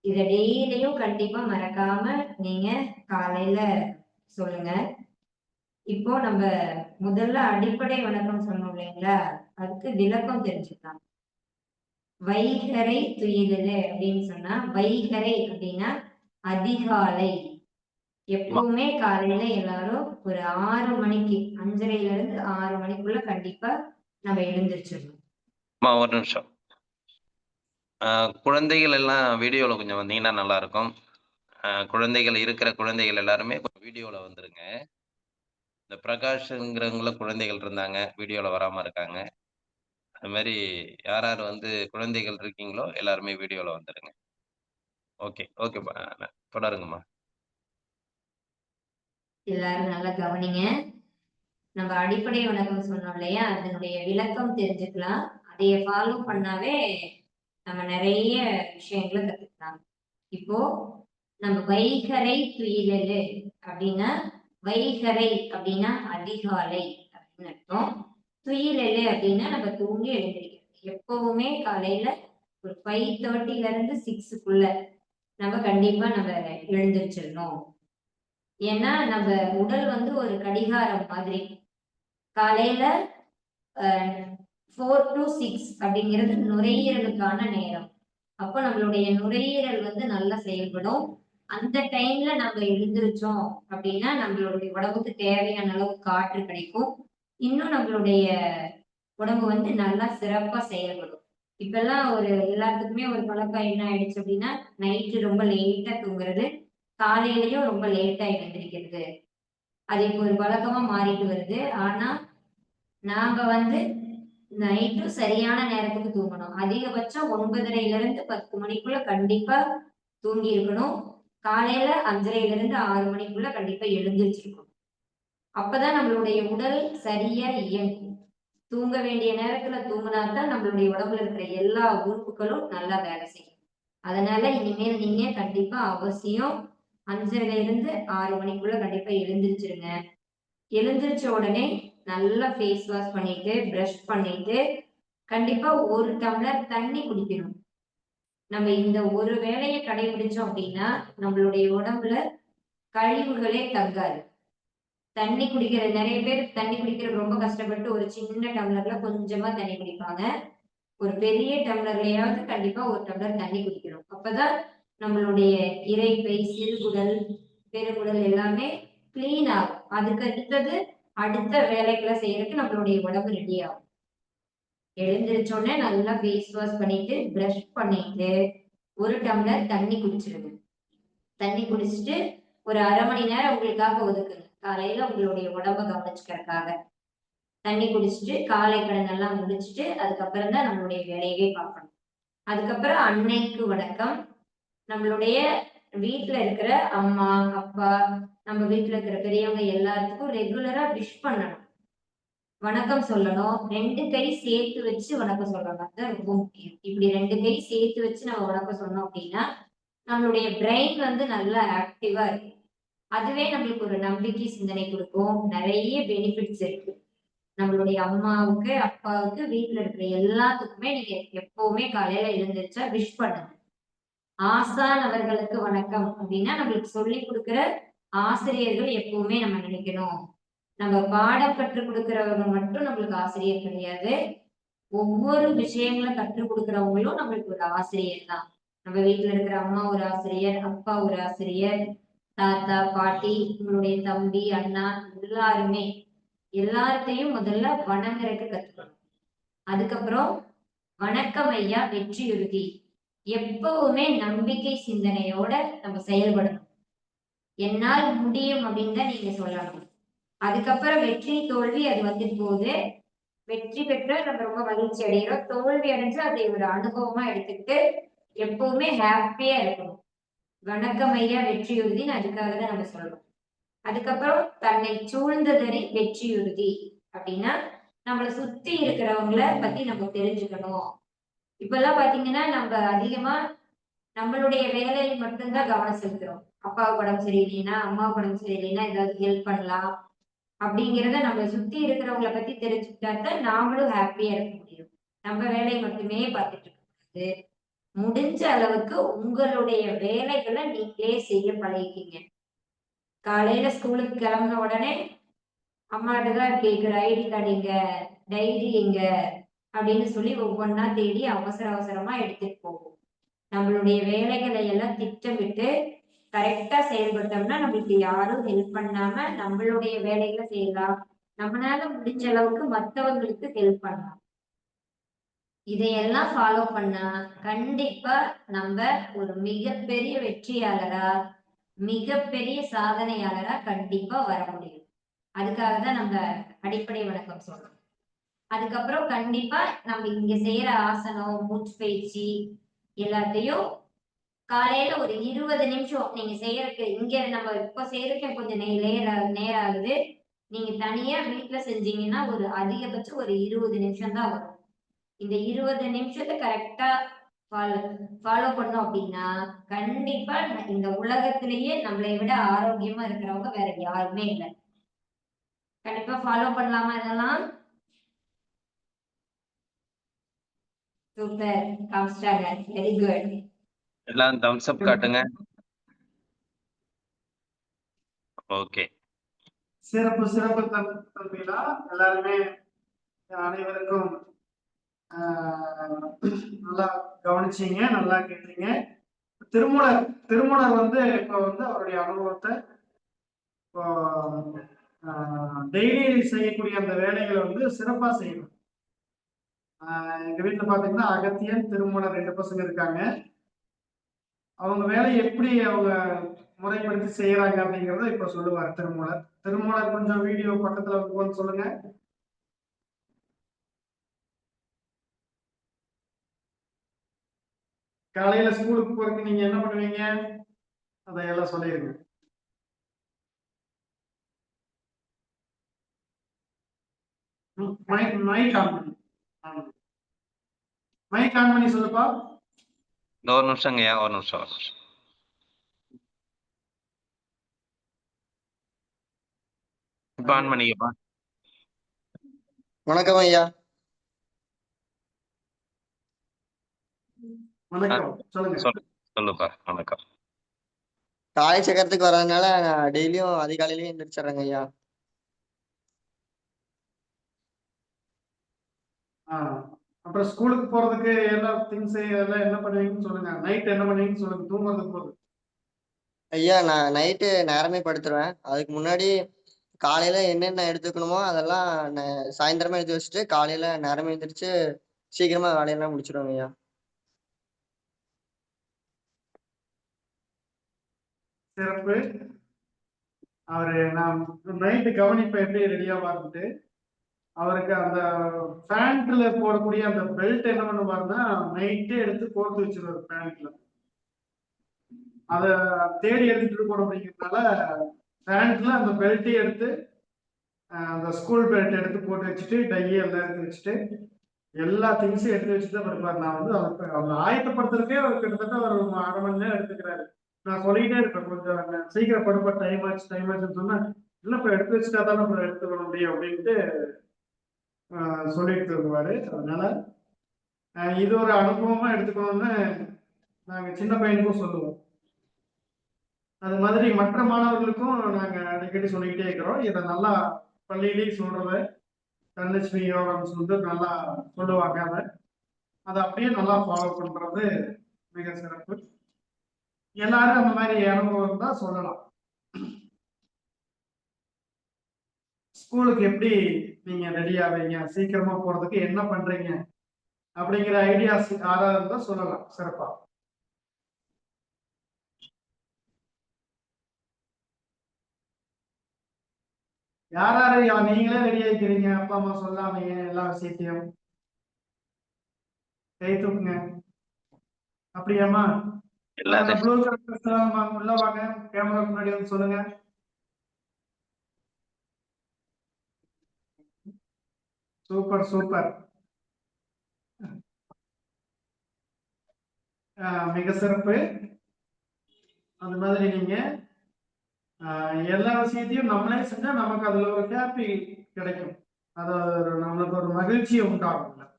இத டெய்லியும் கண்டிப்பா மறக்காம நீங்க காலையில சொல்லுங்க. இப்போ நம்ம முதல்ல அடிப்படை வணக்கம் சொன்னோம் இல்லைங்களா, அதுக்கு விளக்கம் தெரிஞ்சுக்கலாம். வைகரை துயிலு அப்படின்னு சொன்னா, வைகரை அப்படின்னா அதிகாலை. எப்பவுமே காலையில எல்லாரும் ஒரு 6 மணிக்கு 5:30ல இருந்து 6 மணிக்குள்ள கண்டிப்பா நம்ம எழுந்திருச்சிடணும்.
ஒரு நிமிஷம். குழந்தைகள் எல்லாம் வீடியோல கொஞ்சம் வந்தீங்கன்னா நல்லா இருக்கும். குழந்தைகள் எல்லாருமே வீடியோல வந்துருங்க. இந்த பிரகாஷ்ங்கிறவங்கள குழந்தைகள் இருந்தாங்க, வீடியோல வராம இருக்காங்க. அது மாதிரி யார் குழந்தைகள் இருக்கீங்களோ எல்லாருமே வீடியோல வந்துருங்க. ஓகே தொடருங்கம்மா.
எல்லாரும் நல்லா கவனிங்க. நம்ம அடிப்படை வணக்கம் சொன்னோம் இல்லையா, அதனுடைய விளக்கம் தெரிஞ்சுக்கலாம். அதைய ஃபாலோ பண்ணாவே நம்ம நிறைய விஷயங்களை கத்துக்கலாம். இப்போ நம்ம வைகரை துயிலு அப்படின்னா, வைகரை அப்படின்னா அதிகாலை அப்படின்னு அர்த்தம். துயிலு அப்படின்னா நம்ம தூங்கி எழுந்திருக்கோம். எப்பவுமே காலையில ஒரு 5:30ல இருந்து 6க்குள்ள நம்ம கண்டிப்பா நம்ம எழுந்திருச்சிடணும். ஏன்னா நம்ம உடல் ஒரு கடிகாரம் மாதிரி. காலையில 4 to 6 அப்படிங்கிறது நுரையீரலுக்கான நேரம். அப்போ நம்மளுடைய நுரையீரல் நல்லா செயல்படும். அந்த டைம்ல நம்ம எழுந்திருச்சோம் அப்படின்னா நம்மளுடைய உடம்புக்கு தேவையான அளவு காற்று கிடைக்கும். இன்னும் நம்மளுடைய உடம்பு நல்லா சிறப்பா செயல்படும். இப்பெல்லாம் எல்லாத்துக்குமே ஒரு பழக்கம் என்ன ஆயிடுச்சு அப்படின்னா, நைட்டு ரொம்ப லேட்டா தூங்குறது, காலையிலயும் ரொம்ப லேட்டா எழுந்திருக்கிறது. அது இப்போ ஒரு பழக்கமா மாறிட்டு வருது. ஆனா நாம நைட்டும் சரியான நேரத்துக்கு தூங்கணும். அதிகபட்சம் 9:30ல இருந்து 10 மணிக்குள்ள கண்டிப்பா தூங்கி இருக்கணும். காலையில 5:30 to 6 மணிக்குள்ள கண்டிப்பா எழுந்திருச்சிருக்கணும். அப்பதான் நம்மளுடைய உடல் சரியா இயங்கும். தூங்க வேண்டிய நேரத்துல தூங்கினாதான் நம்மளுடைய உடம்புல இருக்கிற எல்லா உறுப்புகளும் நல்லா வேலை செய்யும். அதனால இனிமேல் நீங்க கண்டிப்பா அவசியம் 5:30 to 6 மணிக்குள்ள கண்டிப்பா எழுந்திருச்சிருங்க. எழுந்திருச்ச உடனே நல்லா ஃபேஸ் வாஷ் பண்ணிட்டு பிரஷ் பண்ணிட்டு கண்டிப்பா 1 டம்ளர் தண்ணி குடிக்கணும். நம்ம இந்த ஒரு வேலையை கடைபிடிச்சோம் அப்படின்னா நம்மளுடைய உடம்புல கழிவுகளே தங்காது. தண்ணி குடிக்கிற நிறைய பேர் தண்ணி குடிக்கிறது ரொம்ப கஷ்டப்பட்டு ஒரு சின்ன டம்ளர்ல கொஞ்சமா தண்ணி குடிப்பாங்க. ஒரு பெரிய டம்ளர்லயாவது கண்டிப்பா 1 டம்ளர் தண்ணி குடிக்கணும். அப்பதான் நம்மளுடைய இரைப்பை, சிறுகுடல், பெருங்குடல் எல்லாமே கிளீன் ஆகும். அதுக்கு அடுத்தது அடுத்த வேலைகளை செய்யறதுக்கு நம்மளுடைய உடம்பு ரெடி ஆகும். எழுந்திரிச்சோடனே நல்லா ஃபேஸ் வாஷ் பண்ணிட்டு பிரஷ் பண்ணிட்டு 1 டம்ளர் தண்ணி குடிச்சிருங்க. தண்ணி குடிச்சிட்டு ஒரு 1/2 மணி நேரம் உங்களுக்காக ஒதுக்குங்க. காலையில உங்களுடைய உடம்ப கவனிச்சுக்கிறதுக்காக தண்ணி குடிச்சிட்டு காலை கடன் எல்லாம் முடிச்சுட்டு அதுக்கப்புறம் தான் நம்மளுடைய வேலையவே பார்க்கணும். அதுக்கப்புறம் அன்னைக்கு வணக்கம். நம்மளுடைய வீட்டுல இருக்கிற அம்மா, அப்பா, நம்ம வீட்டுல இருக்கிற பெரியவங்க எல்லாத்துக்கும் ரெகுலரா விஷ் பண்ணணும். வணக்கம் சொல்லணும். 2 கை சேர்த்து வச்சு வணக்கம் சொல்லணும். அதுதான் ரொம்ப முக்கியம். இப்படி 2 கை சேர்த்து வச்சு நம்ம வணக்கம் சொன்னோம் அப்படின்னா நம்மளுடைய பிரெயின் வந்து நல்லா ஆக்டிவா இருக்கு. அதுவே நம்மளுக்கு ஒரு நம்பிக்கை சிந்தனை கொடுக்கும். நிறைய பெனிஃபிட்ஸ் இருக்கு. நம்மளுடைய அம்மாவுக்கு, அப்பாவுக்கு, வீட்டுல இருக்கிற எல்லாத்துக்குமே நீங்க எப்பவுமே காலையில எழுந்திருச்சா விஷ் பண்ணுங்க. ஆசான் அவர்களுக்கு வணக்கம் அப்படின்னா நம்மளுக்கு சொல்லி கொடுக்கிற ஆசிரியர்கள் எப்பவுமே நம்ம நினைக்கணும். நம்ம பாடம் கற்றுக் கொடுக்கிறவங்க மட்டும் நம்மளுக்கு ஆசிரியர் கிடையாது. ஒவ்வொரு விஷயங்களை கற்றுக் கொடுக்கிறவங்களும் நம்மளுக்கு ஒரு ஆசிரியர் தான். நம்ம வீட்டுல இருக்கிற அம்மா ஒரு ஆசிரியர், அப்பா ஒரு ஆசிரியர், தாத்தா, பாட்டி, உங்களுடைய தம்பி, அண்ணா எல்லாருமே எல்லாத்தையும் முதல்ல வணங்குறதுக்கு கத்துக்கணும். அதுக்கப்புறம் வணக்கம் ஐயா, வெற்றியுறுதி. எப்பவுமே நம்பிக்கை சிந்தனையோட நம்ம செயல்படணும். என்னால் முடியும் அப்படின்னு தான் நீங்க சொல்லணும். அதுக்கப்புறம் வெற்றி தோல்வி அது வந்துட்டு போகுது. வெற்றி பெற்ற நம்ம ரொம்ப மகிழ்ச்சி அடைகிறோம். தோல்வி அடைஞ்சு அதை ஒரு அனுபவமா எடுத்துக்கிட்டு எப்பவுமே ஹாப்பியா இருக்கணும். வணக்கம் ஐயா, வெற்றியுறுதின்னு அதுக்காக தான் நம்ம சொல்றோம். அதுக்கப்புறம் தன்னை சூழ்ந்ததறி வெற்றியுறுதி அப்படின்னா நம்மளை சுத்தி இருக்கிறவங்கள பத்தி நம்ம தெரிஞ்சுக்கணும். இப்பெல்லாம் பாத்தீங்கன்னா நம்ம அதிகமா நம்மளுடைய வேலையை மட்டும்தான் கவனம் செலுத்துறோம். அப்பாவுக்கு உடம்பு சரியில்லைன்னா, அம்மாவுக்கு உடம்பு சரியில்லைன்னா ஏதாவது ஹெல்ப் பண்ணலாம் அப்படிங்கிறத நம்ம சுத்தி இருக்கிறவங்களை பத்தி தெரிஞ்சுக்கிட்டா தான் நாமளும் ஹாப்பியா இருக்க முடியும். நம்ம வேலையை மட்டுமே பார்த்துட்டு இருக்காது. முடிஞ்ச அளவுக்கு உங்களுடைய வேலைகளை நீங்களே செய்ய பழகிக்கீங்க. காலையில ஸ்கூலுக்கு கிளம்பின உடனே அம்மாட்ட தான் கேட்கிற ஐடி கார்டு எங்க, டைரி எங்க அப்படின்னு சொல்லி ஒவ்வொன்றா தேடி அவசர அவசரமா எடுத்துட்டு போவோம். நம்மளுடைய வேலைகளை எல்லாம் திட்டமிட்டு கரெக்டா செயல்பட்டோம்னா நம்மளுக்கு யாரும் ஹெல்ப் பண்ணாம நம்மளுடைய வேலைகளை செய்யலாம். நம்மளால முடிஞ்ச அளவுக்கு மற்றவங்களுக்கு ஹெல்ப் பண்ணலாம். இதையெல்லாம் ஃபாலோ பண்ணா கண்டிப்பா நம்ம ஒரு மிகப்பெரிய வெற்றியாளரா, மிகப்பெரிய சாதனையாளரா கண்டிப்பா வர முடியும். அதுக்காக தான் நம்ம அடிப்படை வணக்கம் சொல்றோம். அதுக்கப்புறம் கண்டிப்பா நம்ம இங்க செய்யற ஆசனம், மூச்சு பயிற்சி எல்லாத்தையும் காலையில ஒரு 20 நிமிஷம் நீங்க செய்யறதுக்கு, இங்க நம்ம இப்ப செய்யறதுக்கு கொஞ்சம் நேரம் ஆகுது. நீங்க தனியா வீட்டுல செஞ்சீங்கன்னா ஒரு அதிகபட்சம் ஒரு 20 நிமிஷம் தான் வரும். இந்த 20 நிமிஷத்தை கரெக்டா ஃபாலோ பண்ணோம் அப்படின்னா கண்டிப்பா இந்த உலகத்திலேயே நம்மளை விட ஆரோக்கியமா இருக்கிறவங்க வேற யாருமே இல்லை. கண்டிப்பா ஃபாலோ பண்ணலாமா இதெல்லாம்? சூப்பர், காமிச்சிட்டாங்க. Very good.
எல்லாம் தம்ஸ் அப் காட்டுங்க. ஓகே,
சிறப்பு சிறப்பு தம்பிகளா எல்லாருமே அனைவருக்கும் நல்லா கவனிச்சீங்க, நல்லா கேட்டீங்க. திருமூலர் வந்து இப்ப வந்து அவருடைய அனுபவத்தை டெய்லி செய்யக்கூடிய அந்த வேலைகளை வந்து சிறப்பா செய்யணும். எங்க வீட்டுல பாத்தீங்கன்னா அகத்தியன், திருமூலர் 2 பசங்க இருக்காங்க. அவங்க வேலையை எப்படி அவங்க முறைப்படுத்தி செய்யறாங்க அப்படிங்கறத இப்ப சொல்லுவார் திருமூலர். திருமூலர் கொஞ்சம் வீடியோ பக்கத்துல வந்து சொல்லுங்க. காலையில ஸ்கூலுக்கு போறதுக்கு நீங்க என்ன பண்ணுவீங்க? அதையெல்லாம் சொல்லிருங்க. மைக் ஆன் பண்ணி மைக் ஆன் பண்ணி சொல்லுப்பா.
இந்த ஒரு நிமிஷங்கய்யா, ஒரு நிமிஷம். இப்ப ஆன் பண்ணிக்கப்பா.
வணக்கம் ஐயா.
வணக்கம், சொல்லுங்க.
சொல்லுப்பா. வணக்கம்.
காலை சக்கரத்துக்கு வர்றதுனால நான் டெய்லியும் அதிகாலையிலேயே எந்திரிச்சிடுறேங்க ஐயா.
அப்புறம் ஸ்கூலுக்கு போறதுக்கு எல்லா திங்ஸ் எல்லாம் என்ன பண்ணுவீங்கன்னு சொல்லுங்க. நைட் என்ன பண்ணுவீங்கன்னு சொல்லுங்க, தூங்குறதுக்கு போது.
ஐயா நான் நைட்டு நேரமே படுத்துருவேன். அதுக்கு முன்னாடி காலையில என்னென்ன எடுத்துக்கணுமோ அதெல்லாம் சாயந்தரமா எடுத்து வச்சுட்டு காலையில நேரமே எந்திரிச்சு சீக்கிரமா வேலையெல்லாம் முடிச்சிடுவேங்க ஐயா.
சிறப்பு. நான் நைட்டு கவனிப்பேன் எப்படி ரெடியா பார்த்துட்டு. அவருக்கு அந்த பேண்ட்ல போடக்கூடிய அந்த பெல்ட் என்ன பண்ணுவாருன்னா நைட்டே எடுத்து போட்டு வச்சிருவாரு பேண்ட்ல. அத தேடி எடுத்துட்டு போட முடியுங்கிறதுனால பேண்ட்ல அந்த பெல்ட்டே எடுத்து அந்த ஸ்கூல் பெல்ட் எடுத்து போட்டு வச்சுட்டு டையை எல்லாம் எடுத்து வச்சுட்டு எல்லா திங்ஸும் எடுத்து வச்சுட்டு தான் இருப்பாரு. நான் வந்து அவங்க ஆயத்தப்படுத்துறதுக்கே அவர் கிட்டத்தட்ட ஒரு 1/2 மணி நேரம் எடுத்துக்கிறாரு. நான் சொல்லிட்டே இருப்பேன், கொஞ்சம் சீக்கிரம் படுப்பா, டைம் ஆச்சுன்னு சொன்னா, இல்லப்பா எடுத்து வச்சுட்டா தான் நம்ம எடுத்துக்க முடியும் அப்படின்ட்டு சொல்லிட்டு வருவாரு. அதனால இது ஒரு அனுபவமா எடுத்துக்கணும்னு நாங்க சின்ன பையனுக்கும் சொல்லுவோம். அது மாதிரி மற்ற மாணவர்களுக்கும் நாங்க அடிக்கடி சொல்லிக்கிட்டே இருக்கிறோம். இதை நல்லா பள்ளியிலேயே சொல்றத தனலட்சுமி யோகான்னு சொல்லிட்டு நல்லா சொல்லுவாங்க. அதை அப்படியே நல்லா ஃபாலோ பண்றது மிக சிறப்பு. எல்லாரும் அந்த மாதிரி அனுபவம் தான் சொல்லலாம். ஸ்கூலுக்கு எப்படி நீங்க ரெடி ஆவீங்க, சீக்கிரமா போறதுக்கு என்ன பண்றீங்க அப்படிங்கிற ஐடியாஸ் யாராவது இருந்தா சொல்லலாம் சிறப்பா. யாராரு நீங்களே ரெடி ஆகிக்கிறீங்க அப்பா அம்மா சொல்லாமீங்க எல்லா விஷயத்தையும்? கை தூக்குங்க. அப்படியாம்மா? ப்ளூ கலர் உள்ள வாங்க, கேமரா முன்னாடி வந்து சொல்லுங்க. Super super. மிக சிறப்பு. அது மாதிரி நீங்க எல்லா விஷயத்தையும் நம்மளே செஞ்சா நமக்கு அதுல ஒரு ஹாப்பி கிடைக்கும். அது நம்மளுக்கு ஒரு மகிழ்ச்சியை உண்டாகும்.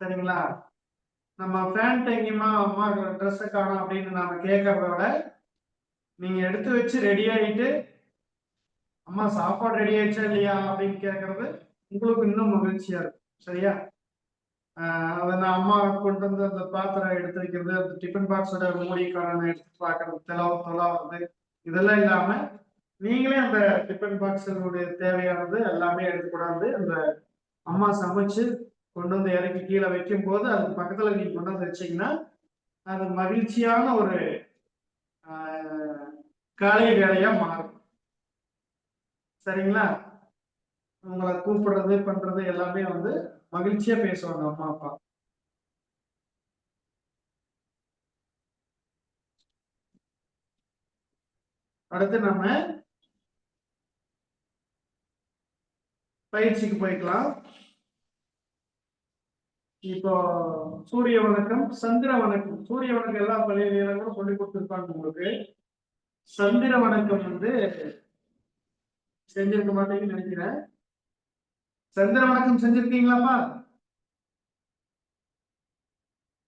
சரிங்களா? நம்ம பேண்ட் எங்கேயுமா அம்மா ட்ரெஸ்ஸை காணும் அப்படின்னு நாம கேட்கறத விட நீங்க எடுத்து வச்சு ரெடி ஆகிட்டு அம்மா சாப்பாடு ரெடி ஆயிடுச்சா இல்லையா அப்படின்னு கேட்கறது உங்களுக்கு இன்னும் மகிழ்ச்சியா இருக்கும். சரியா? அதை நான் அம்மா கொண்டு வந்து அந்த பாத்திரம் எடுத்து வைக்கிறது, அந்த டிஃபன் பாக்ஸோட மூடிக்கான எடுத்து பார்க்கறது, தொலாவது, இதெல்லாம் இல்லாம நீங்களே அந்த டிஃபன் பாக்ஸினுடைய தேவையானது எல்லாமே எடுத்துக்கூடாது அந்த அம்மா சமைச்சு கொண்டு வந்து இறக்கி கீழே வைக்கும் போது அது பக்கத்துல நீங்க கொண்டு வந்து வச்சீங்கன்னா அது மகிழ்ச்சியான ஒரு காலை வேலையா மாறும். சரிங்களா? உங்களை கூப்பிடுறது பண்றது எல்லாமே வந்து மகிழ்ச்சியா பேசுவாங்க அம்மா அப்பா. அடுத்து நம்ம பயிற்சிக்கு போய்க்கலாம். இப்போ சூரிய வணக்கம், சந்திர வணக்கம். சூரிய வணக்கம் எல்லா பள்ளியிலும் கூட சொல்லி கொடுத்துருப்பாங்க உங்களுக்கு. சந்திர வணக்கம் வந்து செஞ்சிருக்க மாட்டேங்கன்னு நினைக்கிறேன். சந்திர வணக்கம் செஞ்சிருக்கீங்களாப்பா?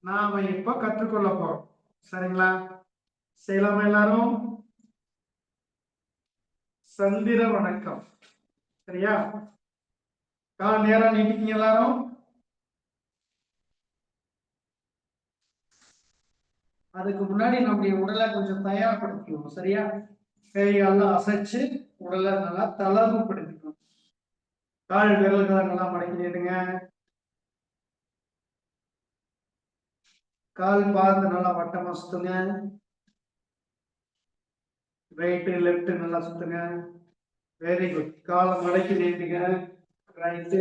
நாம இப்ப கற்றுக்கொள்ள போறோம். சரிங்களா? செய்யலாமா எல்லாரும்? சந்திர வணக்கம். சரியா? கால நேரம் நீட்டிக்கீங்க எல்லாரும். அதுக்கு முன்னாடி நம்முடைய உடலை கொஞ்சம் தயார்படுத்திக்கணும். சரியா? கையெல்லாம் அசைச்சு உடலை நல்லா தளர்வு படுத்திக்கணும். கால் விரல்களை நல்லா மடக்கி நீட்டுங்க. கால் பார்த்து நல்லா வட்டமா சுத்துங்க. ரைட்டு லெஃப்ட் நல்லா சுத்துங்க. Very good. காலை மடக்கி நீட்டுங்க. ரைட்டு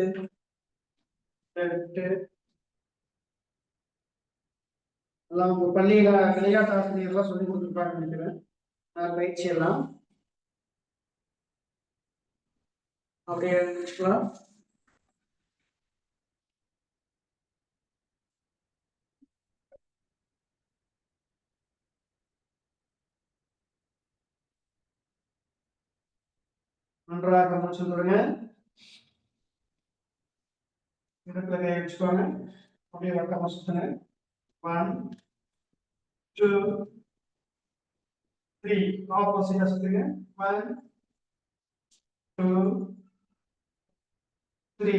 லெஃப்ட் எல்லாம் உங்க பள்ளியில விளையாட்டு ஆசிரியர்லாம் சொல்லி கொடுத்துருப்பாங்க நினைக்கிறேன் பயிற்சி எல்லாம் அப்படியே இருந்துச்சுக்கலாம். நன்றாக மூச்சு விடுங்க. இடத்துல கை வச்சுக்கோங்க. அப்படியே வட்டமா சுத்துங்க. 1 2 3 ஆப்போசிட்டா சுத்துங்க. 1 2 3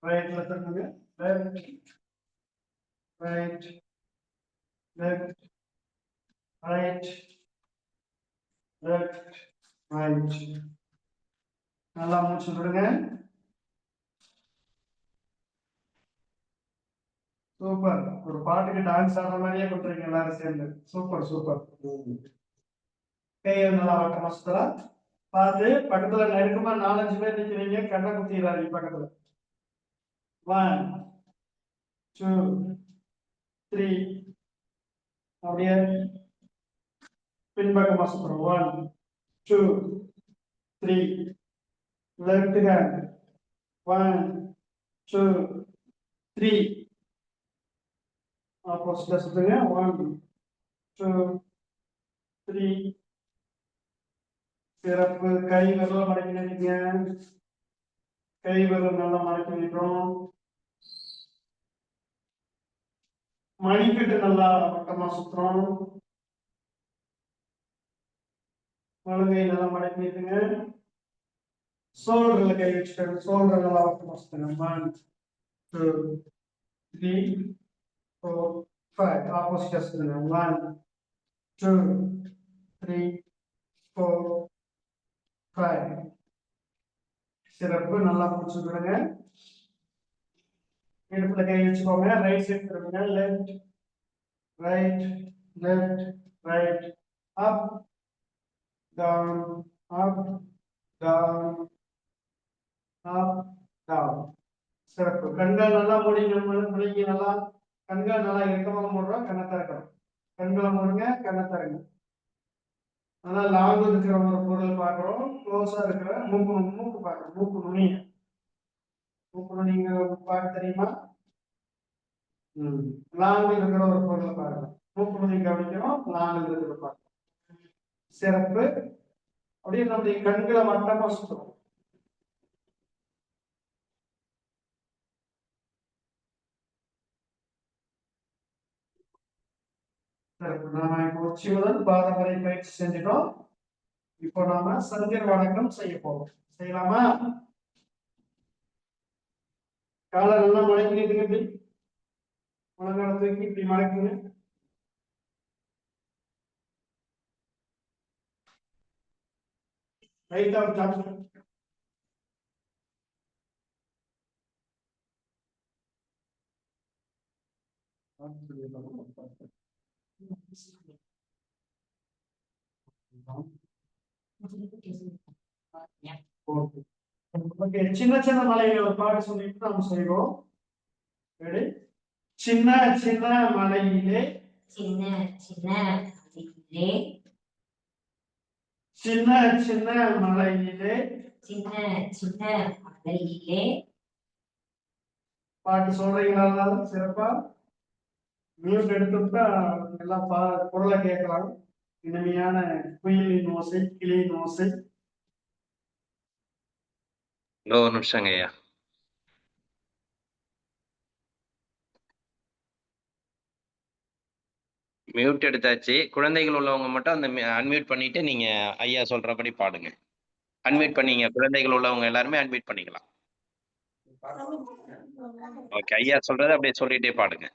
ரைட்ல திரும்புங்க. Left right left right left right. நல்லா மூச்சு விடுங்க. சூப்பர். ஒரு பாட்டுக்கு டான்ஸ் ஆடுற மாதிரியே கொடுத்துருங்க எல்லாரும் சேர்ந்து. Super super. கையை நல்லா வட்டமா சுத்தலாம். பார்த்து பக்கத்துல நெருக்கமா 4-5 பேர் நிக்கிறீங்க. கண்ணை குத்திடுறாங்க பக்கத்துல. 1 2 3 அப்படியே பின்பக்கமா சுத்துறோம். 1 2 3 லெஃப்ட் ஹேண்ட் 1 2 3 ஆப்போசிட்டா சுத்துங்க. 1 2 3 சிறப்பு. கை விரல் மடக்கி நினைங்க. கை விரல் நல்லா மடக்கி நிற்கிறோம். மணிக்கட்டு நல்லா வட்டமா சுத்துறோம். முழங்கை நல்லா மடக்கி நிறுத்துங்க. ஷோல்டர்ல கை வச்சுக்கோங்க. ஷோல்டர் நல்லா வட்டமா சுத்துங்க. 1 2 3 4 5 ஆப்போசிட்டா சுத்துங்க. 1 2 3 4 5. சிறப்பு. நல்லா மூச்சு விடுங்க. இடுப்புல கை வச்சுக்கோங்க. ரைட் சைடு திரும்புங்க. Left right left right up down up down up down. சிறப்பு. கண்கள் நல்லா மூடிங்க. முழுங்கி நல்லா கண்கள் நல்லா இறுக்கமா மூடுறோம். கண்ணை திறக்கணும். கண்களை மூடுங்க. கண்ணை திறங்க. நல்லா லாங் இருக்கிற ஒரு பொருள் பார்க்குறோம். க்ளோஸா இருக்கிற மூக்கு பார்க்குறோம். மூக்கு நுனிங்க பார்க்க தெரியுமா? லாங் இருக்கிற ஒரு பொருளை பாருங்க. மூக்கு நுனி கவனிக்கணும். லாங் இருக்கிற பார்க்கணும். சிறப்பு. அப்படியே நம்முடைய கண்களை வட்டமா சுத்தணும். சிறப்பு. நாம இப்போ உச்சி முதல் பாதம் வரை பயிற்சி செஞ்சிட்டோம். இப்போ நாம சந்திர வணக்கம் செய்ய போறோம். செய்யலாமா? காலை நல்லா மடக்கிட்டு இப்படி முழங்கால தூக்கி இப்படி மடக்குங்க. ரைட்டா சாப்பிட்டு சின்ன சின்ன மலையில ஒரு பாட்டு சொல்லிட்டு நாம் செய்வோம். சின்ன சின்ன மலையிலே
சின்ன சின்ன மலையிலே
சின்ன சின்ன மலையிலே
சின்ன சின்ன மலையிலே.
பாட்டு சொல்றீங்களா? சிறப்பா. மியூட் எடுத்துட்டா எல்லாம் குரலை கேட்கலாம். இனிமையான குயிலின் ஓசை, கிளியின் ஓசை.
ஒரு நிமிஷங்க ஐயா. மியூட் எடுத்தாச்சு. குழந்தைகள் உள்ளவங்க மட்டும் அந்த அன்மியூட் பண்ணிட்டு நீங்க ஐயா சொல்றபடி பாடுங்க. அன்மியூட் பண்ணீங்க. குழந்தைகள் உள்ளவங்க எல்லாருமே அன்மியூட் பண்ணிக்கலாம். ஓகே. ஐயா சொல்றதை அப்படியே சொல்லிட்டே பாடுங்க.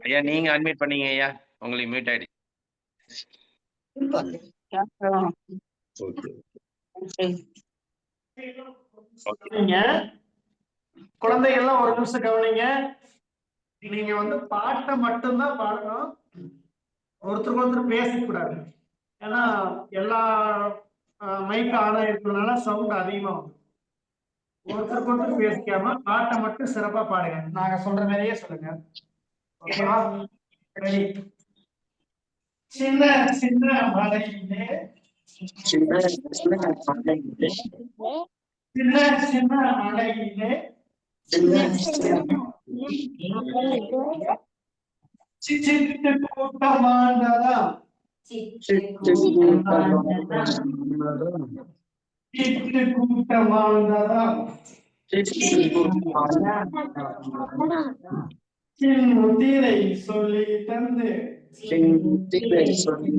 ஐயா நீங்க அன்மியூட் பண்ணீங்க ஐயா. உங்களுக்கு மியூட் ஆயிடுச்சு.
குழந்தைகள்லாம் ஒரு நிமிஷம் கவனிங்க. நீங்க வந்து பாட்டை மட்டும்தான் பாடணும். ஒருத்தருக்கு ஒருத்தர் பேசக்கூடாது. ஏன்னா எல்லா மைக் ஆனா இருக்கிறதுனால சவுண்ட் அதிகமா வரும். ஒருத்தருக்கு ஒருத்தர் பேசிக்காம பாட்டை மட்டும் சிறப்பா பாடுங்க. நாங்க சொல்ற மாதிரியே சொல்லுங்க. ஓகேவா? ரெடி? சின்ன சின்ன மலையிலே சின்ன சின்ன மலையிலே சிட்டு கூட்டமாண்டதாம் சிட்டு கூட்டமாண்டதாம் முத்திரை சொல்லி தந்து முத்திரை சொல்லி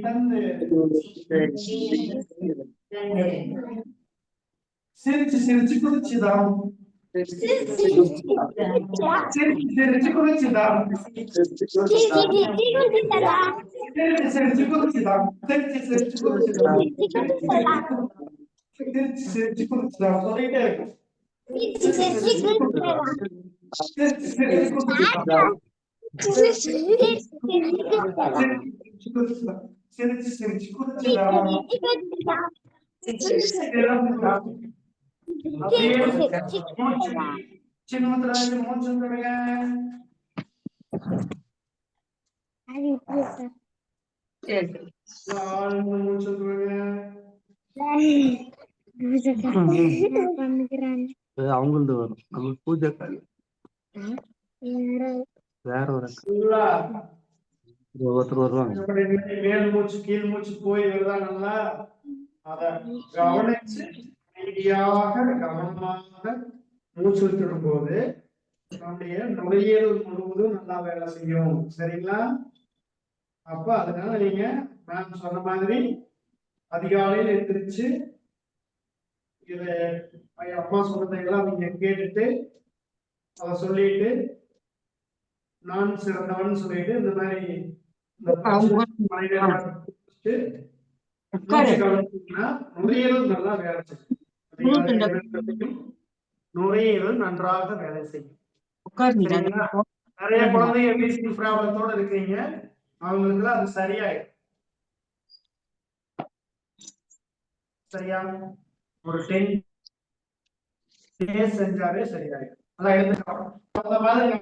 தந்து சிரிச்சு சிரிச்சு குதிச்சுதான் சிரிச்சு சிரிச்சு குதிச்சுதான் சிரிச்சு சிரிச்சு குதிச்சுதான் சிரிச்சு சிரிச்சு குதிச்சுதான் சிரிச்சு சிரிச்சு குதிச்சுதான் சொல்லிட்டே இருக்கும். சிரிச்சு சிரிச்சு குதிச்சுதான் சின்னமுத்திராஜ் மூச்சு விடுங்க. மூச்சு விடுங்க.
அவங்களது வரும் நம்ம பூஜை வேற ஒரு ஒருத்தர் வருவாங்க.
மேல் மூச்சு கீழ் மூச்சு போய் வருதா நல்லா அத கவனிச்சு அமைதியாக கவனமாக மூச்சு விட்டுடும் போது நம்முடைய நுரையீரல் முழுவதும் நல்லா வேலை செய்யும். சரிங்களா? அப்ப அதனால நீங்க நான் சொன்ன மாதிரி அதிகாலையில் எழுந்திரிச்சு இத அம்மா சொன்னதையெல்லாம் நீங்க கேட்டுட்டு அத சொல்லிட்டு நான் சிறந்தவன் சொல்லிட்டு இந்த மாதிரி நுரையீரல் நல்லா வேலை செய்யும். நுரையீரல் நன்றாக வேலை செய்யும். நிறைய குழந்தைங்க வீசிங் ப்ராப்ளத்தோட இருக்கீங்க, அவங்களுக்கு அது சரியாயிடும். சரியா? ஒரு 10 days செஞ்சாலே சரியாயிடும். அதான் எடுத்துக்கலாம். அந்த மாதிரி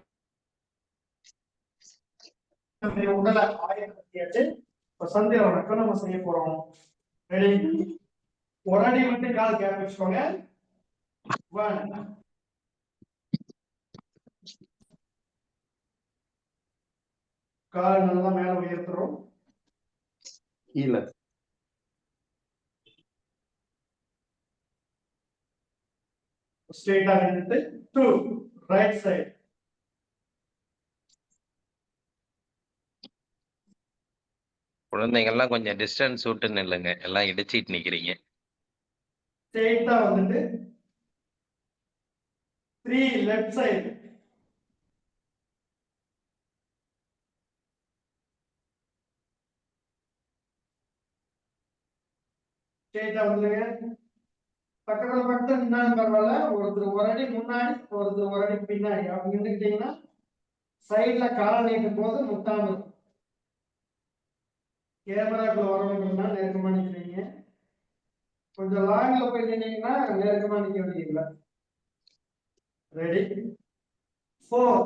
உடலை ஆயப்படுத்தியாச்சு. சந்திர வணக்கம் நம்ம செய்ய போறோம். ஒரு அடி வந்து கால் கேப் வச்சுக்கோங்க. 1 கால் நல்லா மேல உயர்த்துறோம்.
கீழே
ஸ்ட்ரெயிட்டா நின்னுட்டு 2 ரைட் சைடு.
குழந்தைங்க எல்லாம் கொஞ்சம் டிஸ்டன்ஸ் விட்டு நில்லுங்க, எல்லாம் இடிச்சிட்டு நிக்கிறீங்க.
ஸ்ட்ரெயிட்டா வந்துட்டு 3 லெஃப்ட் சைடு. ஸ்ட்ரெயிட்டா வந்துருங்க. பக்கத்துல பக்கத்துல நின்னாலும் பரவாயில்ல, ஒருத்தர் ஒரு அடி முன்னாடி ஒருத்தர் ஒரு அடி பின்னாடி அப்படி நின்றுட்டீங்கன்னா சைட்ல கால் நீட்டும் போது முட்டாம இருக்கும். கேமராக்குள்ள வரணும்னா நெருக்கமா நிக்கிறீங்க, கொஞ்சம் லாங்ல போய் நின்னீங்கன்னா நெருக்கமா நிக்க வேண்டியதில்லை. ரெடி? 4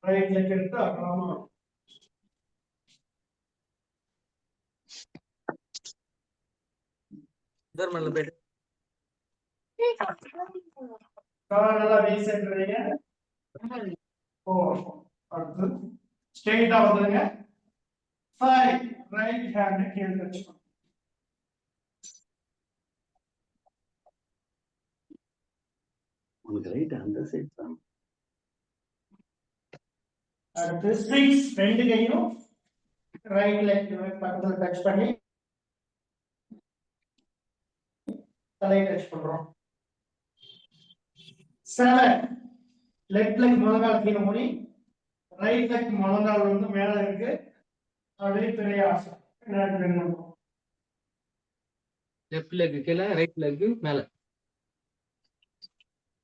ரைட் லெக் எடுத்து அப்புறமா நல்லா வீசுறீங்க. 4 அடுத்து ஸ்ட்ரெயிட்டா வந்துருங்க. 5 ரைட் ஹேண்ட் கீழ வச்சுக்கோங்க.
உங்களுக்கு ரைட் அந்த சைடு தான்.
அடுத்து 6 ரெண்டு கையும் ரைட் லெக் பக்கத்துல டச் பண்ணி தலையை டச் பண்றோம். 7 லெஃப்ட் லெக் முழங்கால் கீழே மூடி, ரைட் லெக் முழங்கால் வந்து மேல இருக்கு, அப்படியே பிரியாசம்.
லெஃப்ட் லெக் கீழே, ரைட் லெக் மேல.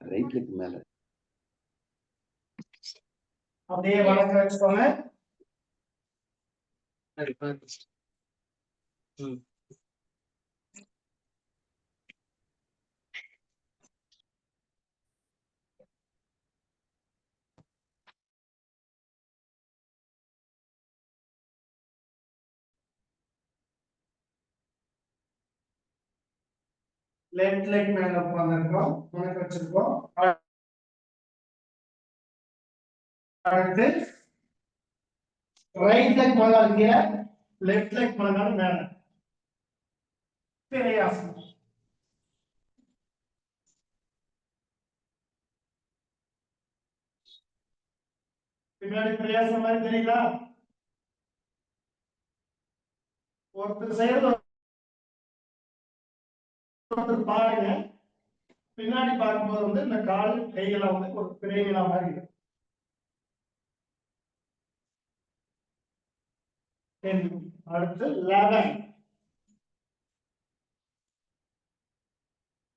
ரைட் லெக் மேல
அப்படியே வணக்கம் வச்சுக்கோங்க. லெஃப்ட் லெக் மேல உட்கார்ந்திருக்கோம், முனக்கு வச்சிருக்கோம். அடுத்து ரைட் லெக் முழங்கால் கீழே, லெஃப்ட் லெக் முழங்கால் மேல. பிரையாசனம். பின்னாடி பிரையாசனம் மாதிரி தெரியுதா? ஒருத்தர் செய்யறது ஒருத்தர் பாருங்க. பின்னாடி பார்க்கும்போது வந்து இந்த கால் கையெல்லாம் வந்து ஒரு பிரைகளா மாதிரி இருக்கும். அடுத்து 11.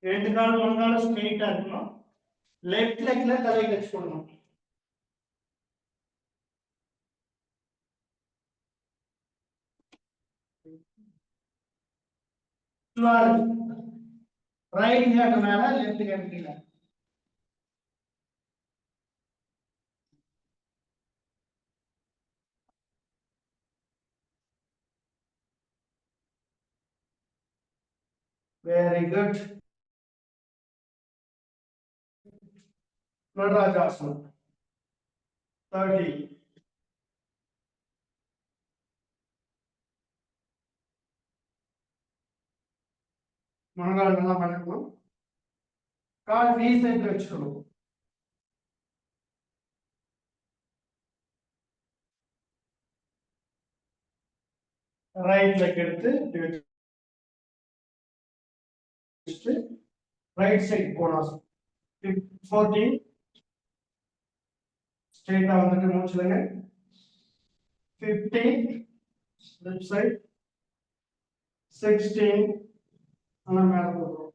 ரெண்டு கால் முழங்கால ஸ்ட்ரெயிட்டா இருக்கணும். லெஃப்ட் லெக்ல தலை டச் பண்ணணும். ரைட் ஹேண்ட் மேல லெஃப்ட் ஹேண்ட் கீழே. Very good. Nadarajasana. 30. முழங்கால் நல்லா மடக்கணும். கால் வி சைட்ல வச்சுக்கணும். ரைட் லெக் எடுத்து ரைட் சைடு கோணாசனம். 14. ஸ்ட்ரைட்டா வந்துட்டு மூச்சுலங்க. 15. Left side. 16. நல்லா மேல போகிறோம்.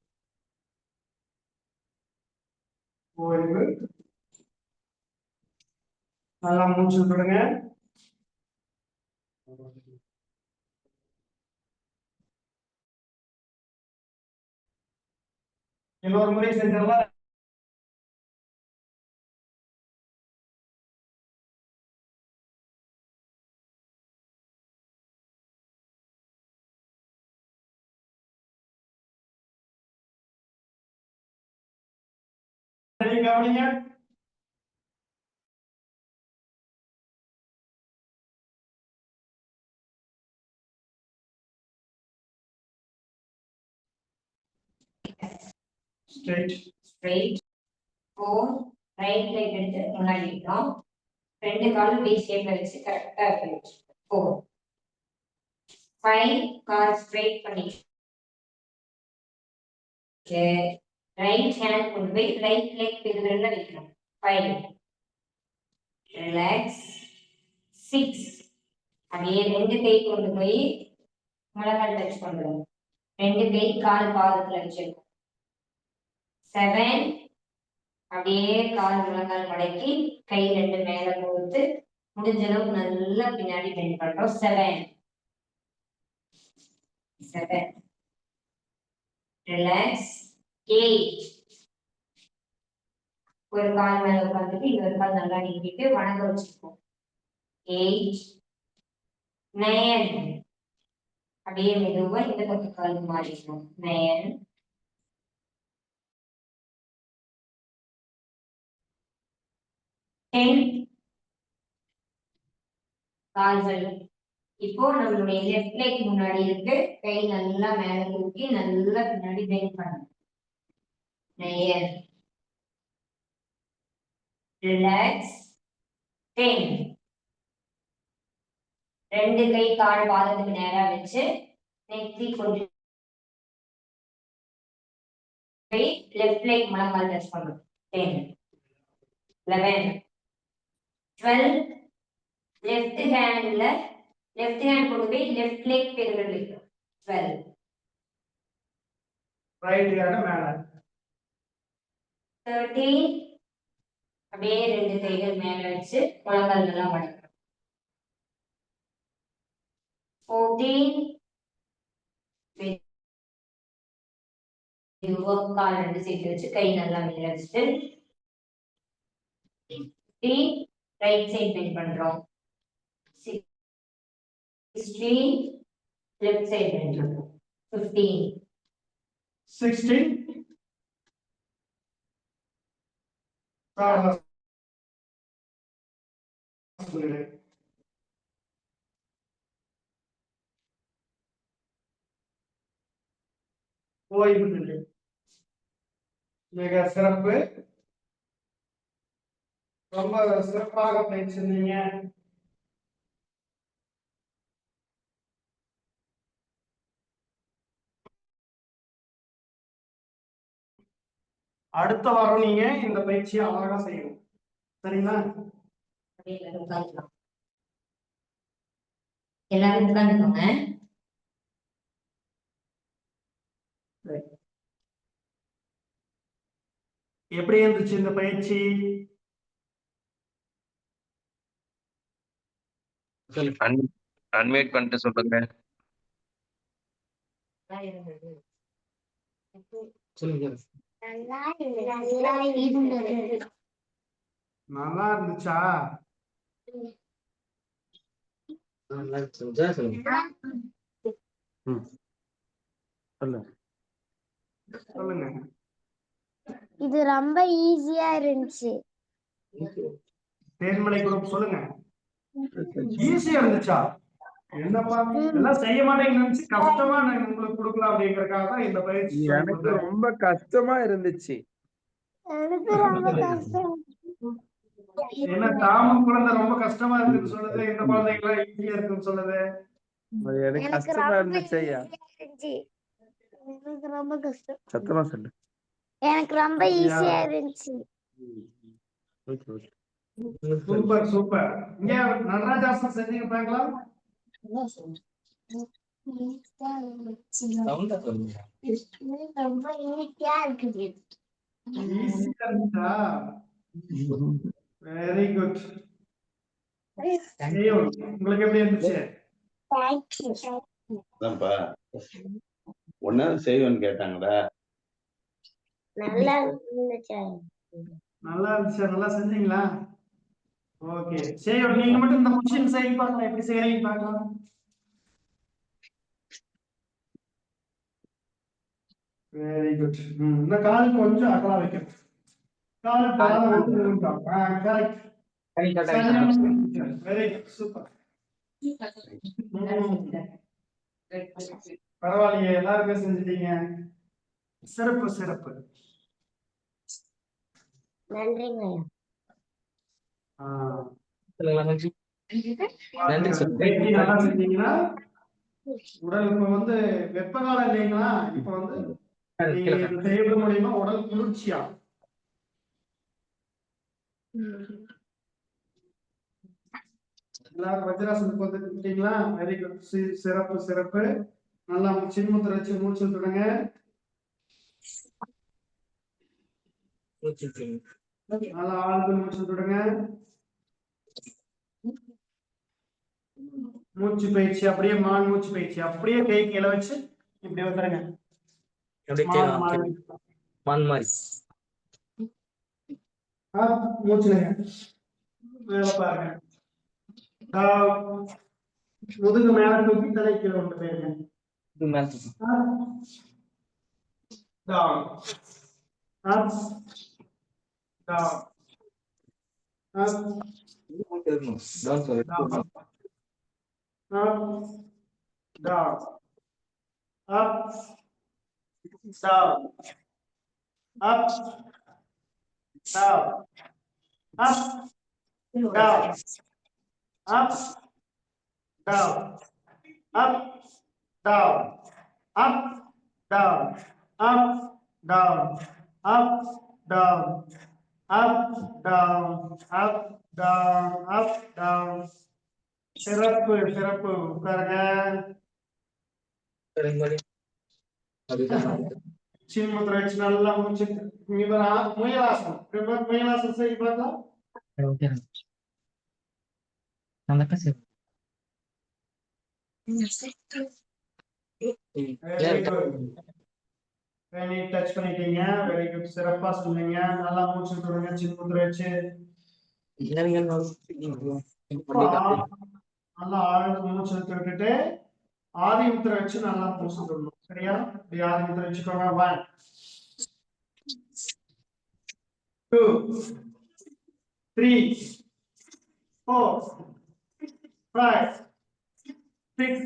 ஓய்வு. நல்லா மூச்சு விடுங்க. இன்னொரு முறை செஞ்சிடலாம். கவனிங்க. ஸ்ட்ரைட்
ஸ்ட்ரைட் 4 ரைட் லெக் எடுத்து முன்னாடி வைக்கிறோம். ரெண்டு காலும் வி ஷேப்ல வச்சு கரெக்டா இருக்கு. 4 5 கால் ஸ்ட்ரைட் பண்ணி ரைட் ஹேண்ட் கொண்டு போய் ரைட் லெக் பெருவிரல்ல வைக்கணும். 5 ரிலாக்ஸ். 6 அப்படியே ரெண்டு கை கொண்டு போய் முழங்கால் டச் பண்ணுறோம். ரெண்டு கை கால் பாதத்துல வச்சிருக்கோம். 7 அப்படியே கால் முழங்கால் மடக்கி கை ரெண்டு மேல கோர்த்து முடிஞ்ச அளவுக்கு நல்லா பின்னாடி பெண்ட் பண்றோம். 7 ரிலாக்ஸ். 8 ஒரு கால் மேல உட்காந்துட்டு இன்னொரு கால் நல்லா நீக்கிட்டு வணங்க வச்சிருக்கோம். 8 9 அப்படியே மெதுவா இந்த பக்கம் கால் மாறிக்கணும். 9 10 கால்கள் இப்போ நம்மளுடைய லெஃப்ட் லெக் முன்னாடி இருக்கு. கை நல்லா மேல தூக்கி நல்லா பின்னாடி பெண்ட் பண்ணணும். 9 ரிலாக்ஸ். 10 ரெண்டு கை கால் பாதத்துக்கு நேரா வச்சு நெத்தி கொண்டு போய் லெஃப்ட் லெக் முழங்கால் டச் பண்ணணும். 10 11 12 லெஃப்ட் ஹேண்ட் கொண்டு போய் லெஃப்ட் லெக் பெருவிரல் வைக்கணும். 12
ரைட் ஹேண்ட் மேல.
13 அப்படியே ரெண்டு கைகள் மேல வச்சு முழங்கால் நல்லா மடக்கணும். 14 கால் ரெண்டு சேர்த்து வச்சு கை நல்லா மேல வச்சுட்டு 15 ரைட் சைட் பெண்ட் பண்றோம். 16 லெஃப்ட் சைட் பெண்ட் பண்றோம். 15
16. ஓய்வு நிலை. மிக சிறப்பு. ரொம்ப சிறப்பாக பேசுனீங்க. அடுத்த வாரம் நீங்க இந்த பயிற்சியை அழகா செய்யணும். சரிங்களா?
எல்லாரும் உட்காந்துக்கோங்க.
எப்படி இருந்துச்சு இந்த பயிற்சி?
அன்மியூட் பண்ணிட்டு சொல்லுங்க.
நல்லா இருந்துச்சா? சொல்லுங்க.
இது ரொம்ப ஈஸியா இருந்துச்சு.
தேன்மலை குரூப் சொல்லுங்க. ஈஸியா இருந்துச்சா? என்னப்பா எல்லாம் செய்ய மாட்டேன்னு நினைச்சு கஷ்டமா நான் உங்களுக்கு கொடுக்கலாம் அப்படிங்கறதுக்காக தான் இந்த பயிற்சி.
எனக்கு ரொம்ப கஷ்டமா இருந்துச்சு.
எனக்கு ரொம்ப கஷ்டம்.
என்ன தாமம் குழந்தை ரொம்ப கஷ்டமா இருக்குன்னு சொல்லுது, இந்த குழந்தைங்களா ஈஸியா இருக்குன்னு சொல்லுது.
எனக்கு கஷ்டமா இருந்துச்சு ஐயா.
எனக்கு ரொம்ப கஷ்டம்.
சத்தமா சொல்லு.
எனக்கு ரொம்ப ஈஸியா இருந்துச்சு.
Super super. இங்க நடராஜாசன் செஞ்சீங்க பார்க்கலாம்.
ரொம்ப ஈஸியா இருக்குது.
ஈஸியா இருந்துச்சா? Very good. உங்களுக்கு எப்படி இருந்துச்சு?
ஒன்னு செய்வேன்னு கேட்டாங்கடா.
நல்லா இருந்துச்சு.
நல்லா இருந்துச்சு. நல்லா செஞ்சீங்களா? ஓகே. சரி, நீங்க மட்டும் இந்த கொஸ்டின் செய்ய பார்க்கலாம். எப்படி செய்யறீங்க பார்க்கலாம். Very good. இந்த கால் கொஞ்சம் அகலா வைக்கணும். கால் பாதம் வந்து நிறுத்தம். கரெக்ட். Very good. சூப்பர். பரவாயில்லையே, எல்லாருமே செஞ்சுட்டீங்க. சிறப்பு சிறப்பு.
நன்றிங்க.
நல்லா செஞ்சீங்கன்னா உடல் இப்ப வந்து வெப்ப காலம் இல்லைங்களா? இப்ப வந்து நீங்க இது செய்யறது மூலியமா உடல் குளிர்ச்சியா. எல்லாரும் வஜ்ராசனுக்கு வந்துட்டீங்களா? Very good. சிறப்பு சிறப்பு. நல்லா சின்முத்திரை வச்சு மூச்சு விட்டுடுங்க. நல்லா ஆழ்ந்து மூச்சு விட்டுடுங்க. மூச்சு பயிற்சி அப்படியே மான் மூச்சு பயிற்சி. அப்படியே கை கீழே வச்சு இப்படி வந்துருங்க. மூச்சுலங்க மேல பாருங்க. முதுகு மேல தூக்கி தலை கீழே கொண்டு போயிருங்க. Down. Up. Down. Up. Down. Up. Down. Up. Down. Up. Down. Up. Down. Up. Down. Up. Down. Up. Down. Up. Down. Up. Down. Up. Down. Up. Down. Up. Down. சிறப்பு சிறப்பு. உட்காருங்க. சின்முத்திரை வச்சு நல்லா மூச்சு. முயலாசனம். முயலாசனம் செய்ய பார்க்கலாம். டச் பண்ணிட்டீங்க. Very good. சிறப்பா சொன்னீங்க. நல்லா மூச்சு விட்டுருங்க. சின்முத்திரை வச்சு நல்லா ஆழ்ந்து மூச்சு விட்டுட்டு ஆதி முத்திரை வச்சு நல்லா பூசிக்கணும். சரியா? இப்படி ஆதி முத்திரை வச்சுக்கோங்க. 1 2 3 4 5 6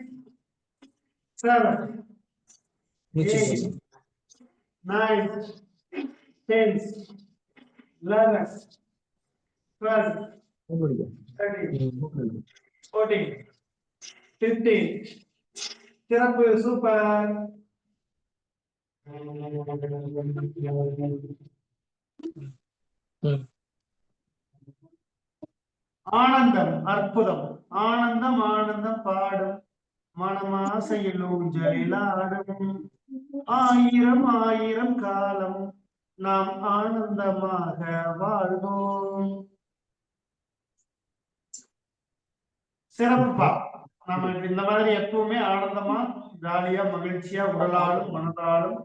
7 8 9 10 11 12 13 14 15. சிறப்பு, சூப்பர். ஆனந்தம், அற்புதம். ஆனந்தம் ஆனந்தம் பாடும் மனமாசையில் ஊஞ்சலில் ஆடும். ஆயிரம் ஆயிரம் காலம் நாம் ஆனந்தமாக வாழ்வோம். சிறப்புப்பா. நம்ம இந்த மாதிரி எப்பவுமே ஆனந்தமா, ஜாலியா, மகிழ்ச்சியா, உடலாலும் மனதாலும்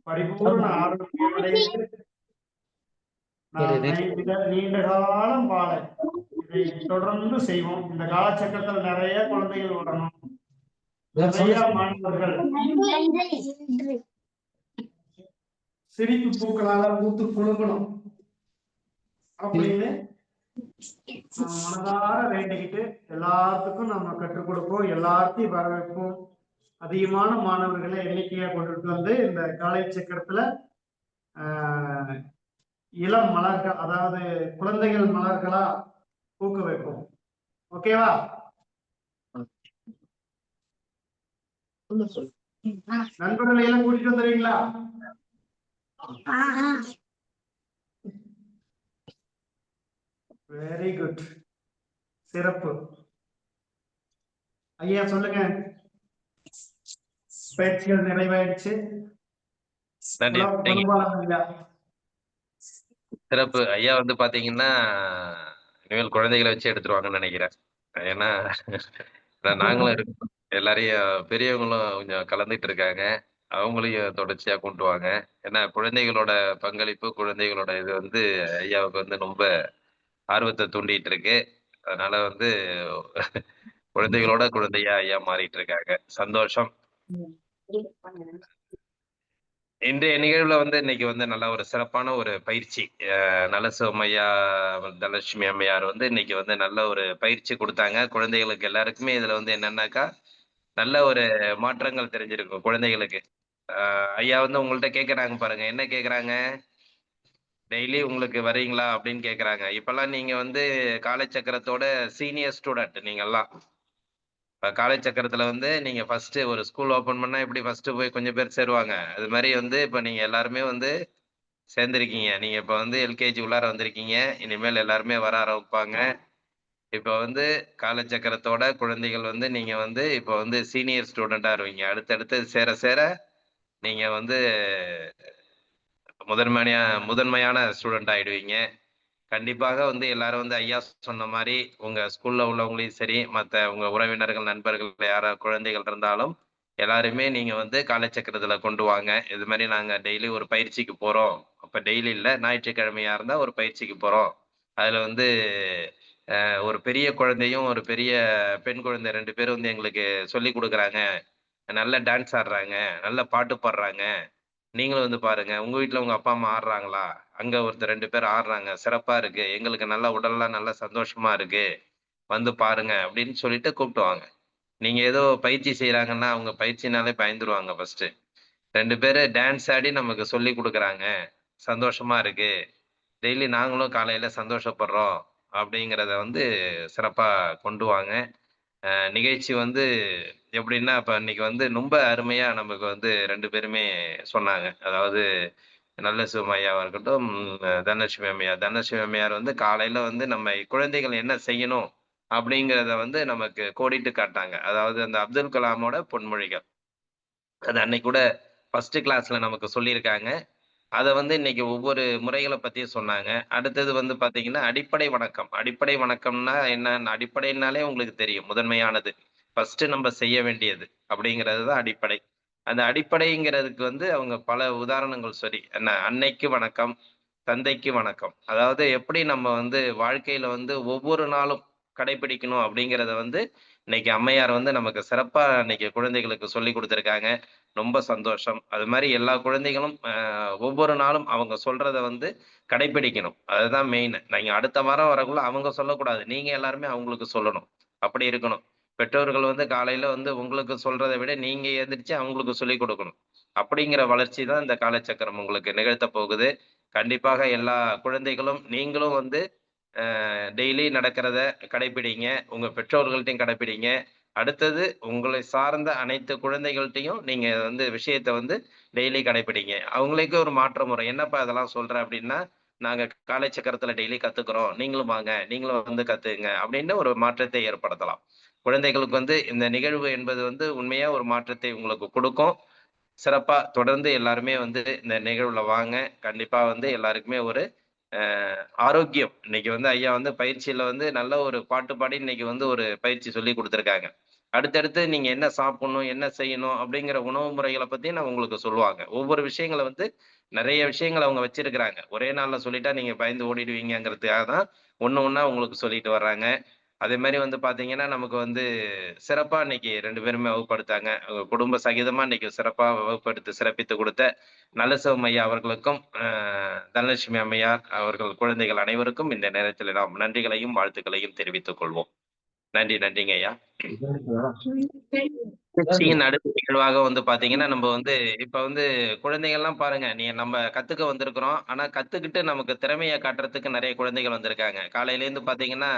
பரிபூர்ண ஆரோக்கியமடைந்து நாம் நீண்ட காலம் வாழ இதை தொடர்ந்து செய்வோம். இந்த காலச்சக்கரத்தில் நிறைய குழந்தைகள் வரணும், நிறைய மாணவர்கள் சிரிப்பு பூக்களால பூத்து குழுங்கணும் அப்படின்னு மனதார வேண்டிக்கிட்டு எல்லாத்துக்கும் நம்ம கற்றுக் கொடுப்போம், எல்லாத்தையும் வரவேற்போம். அதிகமான மாணவர்களை எண்ணிக்கையா கொண்டுட்டு வந்து இந்த காலை சக்கரத்துல இளம் மலர்கள், அதாவது குழந்தைகள் மலர்களா பூக்க வைப்போம். ஓகேவா? நண்பர்களை எல்லாம் கூட்டிட்டு வந்துடுவீங்களா? வெரி குட், சிறப்பு. ஐயா சொல்லுங்க. பயிற்சிகள் நிறைவாயிடுச்சு.
சிறப்பு. ஐயா வந்து பாத்தீங்கன்னா இனிமேல் குழந்தைகளை வச்சு எடுத்துருவாங்கன்னு நினைக்கிறேன். ஏன்னா நாங்களும் இருக்கோம், எல்லாரையும் பெரியவங்களும் கொஞ்சம் கலந்துட்டு இருக்காங்க, அவங்களையும் தொடர்ச்சியா கொண்டு வாங்க. ஏன்னா குழந்தைகளோட பங்களிப்பு, குழந்தைகளோட இது வந்து ஐயாவுக்கு வந்து ரொம்ப ஆர்வத்தை தூண்டிட்டு இருக்கு. அதனால வந்து குழந்தைகளோட குழந்தையா ஐயா மாறிட்டு இருக்காங்க. சந்தோஷம். இன்றைய நிகழ்வுல வந்து இன்னைக்கு வந்து நல்ல ஒரு சிறப்பான ஒரு பயிற்சி. நலசிவம் ஐயா, தனலட்சுமி அம்மையார் வந்து இன்னைக்கு வந்து நல்ல ஒரு பயிற்சி கொடுத்தாங்க. குழந்தைகளுக்கு எல்லாருக்குமே இதுல வந்து என்னன்னாக்கா நல்ல ஒரு மாற்றங்கள் தெரிஞ்சிருக்கும் குழந்தைகளுக்கு. ஐயா வந்து உங்கள்ட்ட கேட்கறாங்க பாருங்க, என்ன கேட்கறாங்க? டெய்லி உங்களுக்கு வரீங்களா அப்படின்னு கேட்கறாங்க. இப்பெல்லாம் நீங்க வந்து காலச்சக்கரத்தோட சீனியர் ஸ்டூடெண்ட் நீங்கெல்லாம். இப்ப காலச்சக்கரத்துல வந்து நீங்க ஃபர்ஸ்ட் ஒரு ஸ்கூல் ஓபன் பண்ணா எப்படி ஃபர்ஸ்ட் போய் கொஞ்சம் பேர் சேருவாங்க, அது மாதிரி வந்து இப்ப நீங்க எல்லாருமே வந்து சேர்ந்திருக்கீங்க. நீங்க இப்ப வந்து எல்கேஜி உள்ளார வந்திருக்கீங்க, இனிமேல் எல்லாருமே வர ஆரம்பிப்பாங்க. இப்ப வந்து காலச்சக்கரத்தோட குழந்தைகள் வந்து நீங்க வந்து இப்ப வந்து சீனியர் ஸ்டூடெண்டா இருவீங்க. அடுத்தடுத்து சேர சேர நீங்க வந்து முதன்மையான ஸ்டூடெண்ட் ஆயிடுவீங்க. கண்டிப்பாக வந்து எல்லாரும் வந்து ஐயா சொன்ன மாதிரி உங்க ஸ்கூல்ல உள்ளவங்களையும் சரி, மற்ற உங்க உறவினர்கள், நண்பர்கள் யாரா குழந்தைகள் இருந்தாலும் எல்லாருமே நீங்க வந்து காலச்சக்கரத்துல கொண்டு வாங்க. இது மாதிரி நாங்க டெய்லி ஒரு பயிற்சிக்கு போறோம். அப்ப டெய்லி இல்ல, ஞாயிற்றுக்கிழமையா இருந்தா ஒரு பயிற்சிக்கு போறோம். அதுல வந்து ஒரு பெரிய குழந்தையும் ஒரு பெரிய பெண் குழந்தை 2 பேரும் வந்து எங்களுக்கு சொல்லி கொடுக்குறாங்க. நல்ல டான்ஸ் ஆடுறாங்க, நல்ல பாட்டு பாடுறாங்க. நீங்களும் வந்து பாருங்க. உங்க வீட்ல உங்க அப்பா, அம்மா ஆடுறாங்களா? அங்க ஒருத்தர் 2 பேர் ஆடுறாங்க. சிறப்பா இருக்கு. எங்களுக்கு நல்லா உடல்லாம் நல்லா சந்தோஷமா இருக்கு. வந்து பாருங்க அப்படின்னு சொல்லிட்டு கூப்பிட்டுவாங்க. நீங்க ஏதோ பயிற்சி செய்றாங்கன்னா, அவங்க பயிற்சினாலே பயந்துருவாங்க ஃபர்ஸ்ட்டு. 2 பேரு டான்ஸ் ஆடி நமக்கு சொல்லிக் குடுக்குறாங்க. சந்தோஷமா இருக்கு. டெய்லி நாங்களும் காலையில சந்தோஷப்படுறோம். அப்படிங்கிறத வந்து சிறப்பா கொண்டு வாங்க. நிகழ்ச்சி வந்து எப்படின்னா, இப்ப இன்னைக்கு வந்து ரொம்ப அருமையா நமக்கு வந்து 2 பேருமே சொன்னாங்க. அதாவது நல்லசிவம் ஐயாவா இருக்கட்டும், தனலட்சுமி அம்மையார். தனலட்சுமி அம்மையார் வந்து காலையில வந்து நம்ம குழந்தைகள் என்ன செய்யணும் அப்படிங்கிறத வந்து நமக்கு கோடிட்டு காட்டாங்க. அதாவது அந்த அப்துல் கலாமோட பொன்மொழிகள். அது அன்னைக்கு கூட ஃபர்ஸ்ட் கிளாஸ்ல நமக்கு சொல்லியிருக்காங்க. அத வந்து இன்னைக்கு ஒவ்வொரு முறைகள பத்தியும் சொன்னாங்க. அடுத்தது வந்து பார்த்தீங்கன்னா, அடிப்படை வணக்கம். அடிப்படை வணக்கம்னா என்னன்னு அடிப்படைன்னாலே உங்களுக்கு தெரியும். முதன்மையானது. ஃபர்ஸ்ட் நம்ம செய்ய வேண்டியது அப்படிங்கிறது தான் அடிப்படை. அந்த அடிப்படைங்கிறதுக்கு வந்து அவங்க பல உதாரணங்கள் சொல்லி, என்ன அன்னைக்கு வணக்கம், தந்தைக்கு வணக்கம். அதாவது எப்படி நம்ம வந்து வாழ்க்கையில வந்து ஒவ்வொரு நாளும் கடைபிடிக்கணும் அப்படிங்கிறத வந்து இன்னைக்கு அம்மையார் வந்து நமக்கு சிறப்பா இன்னைக்கு குழந்தைகளுக்கு சொல்லி கொடுத்துருக்காங்க. ரொம்ப சந்தோஷம். அது மாதிரி எல்லா குழந்தைகளும் ஒவ்வொரு நாளும் அவங்க சொல்றத வந்து கடைபிடிக்கணும். அதுதான் மெயின். நீங்க அடுத்த வாரம் வரக்குள்ள அவங்க சொல்லக்கூடாது. நீங்க எல்லாருமே அவங்களுக்கு சொல்லணும். அப்படி இருக்கணும். பெற்றோர்கள் வந்து காலையில வந்து உங்களுக்கு சொல்றதை விட நீங்க எந்திரிச்சு அவங்களுக்கு சொல்லிக் கொடுக்கணும். அப்படிங்கிற வளர்ச்சி தான் இந்த காலச்சக்கரம் உங்களுக்கு நிகழ்த்த போகுது. கண்டிப்பாக எல்லா குழந்தைகளும் நீங்களும் வந்து டெய்லி நடக்கிறத கடைபிடிங்க. உங்க பெற்றோர்கள்ட்டயும் கடைபிடிங்க. அடுத்தது உங்களை சார்ந்த அனைத்து குழந்தைகள்ட்டயும் நீங்க வந்து விஷயத்த வந்து டெய்லி கடைபிடிங்க. அவங்களுக்கு ஒரு மாற்றம் வரும். என்னப்பா இதெல்லாம் சொல்ற அப்படின்னா, நாங்க காலைச்சக்கரத்துல டெய்லி கத்துக்கிறோம். நீங்களும் வாங்க. நீங்களும் வந்து கத்துக்குங்க அப்படின்னு ஒரு மாற்றத்தை ஏற்படுத்தலாம். குழந்தைகளுக்கு வந்து இந்த நிகழ்வு என்பது வந்து உண்மையா ஒரு மாற்றத்தை உங்களுக்கு கொடுக்கும். சிறப்பா தொடர்ந்து எல்லாருமே வந்து இந்த நிகழ்வுல வாங்க. கண்டிப்பா வந்து எல்லாருக்குமே ஒரு ஆரோக்கியம். இன்னைக்கு வந்து ஐயா வந்து பயிற்சியில வந்து நல்ல ஒரு பாட்டு பாடி இன்னைக்கு வந்து ஒரு பயிற்சி சொல்லிக் குடுத்துருக்காங்க. அடுத்தடுத்து நீங்க என்ன சாப்பிடணும், என்ன செய்யணும் அப்படிங்கிற உணவு முறைகள பத்தி நான் உங்களுக்கு சொல்லுவாங்க. ஒவ்வொரு விஷயங்கள வந்து நெறைய விஷயங்கள அவங்க வச்சிருக்கிறாங்க. ஒரே நாள்ல சொல்லிட்டா நீங்க பயந்து ஓடிடுவீங்கங்கிறதுக்காக தான் ஒண்ணு ஒண்ணா உங்களுக்கு சொல்லிட்டு வர்றாங்க. அதே மாரி வந்து பார்த்தீங்கன்னா, நமக்கு வந்து சிறப்பா இன்னைக்கு 2 பேருமே வகுப்படுத்தாங்க. குடும்ப சகிதமா இன்னைக்கு சிறப்பா வகுப்பெடுத்து சிறப்பித்துக் குடுத்த நல்லசிவம் ஐயா அவர்களுக்கும், தனலட்சுமி அம்மையார் அவர்கள் குழந்தைகள் அனைவருக்கும் இந்த நேரத்தில் நாம் நன்றிகளையும், வாழ்த்துக்களையும் தெரிவித்துக் கொள்வோம். நன்றி, நன்றிங்க ஐயா. நிகழ்ச்சியின் அடுத்த நிகழ்வாக வந்து பார்த்தீங்கன்னா, நம்ம வந்து இப்ப வந்து குழந்தைகள்லாம் பாருங்க, நம்ம கத்துக்க வந்திருக்கிறோம். ஆனா கத்துக்கிட்டு நமக்கு திறமைய காட்டுறதுக்கு நெறைய குழந்தைகள் வந்திருக்காங்க. காலையிலேருந்து பார்த்தீங்கன்னா,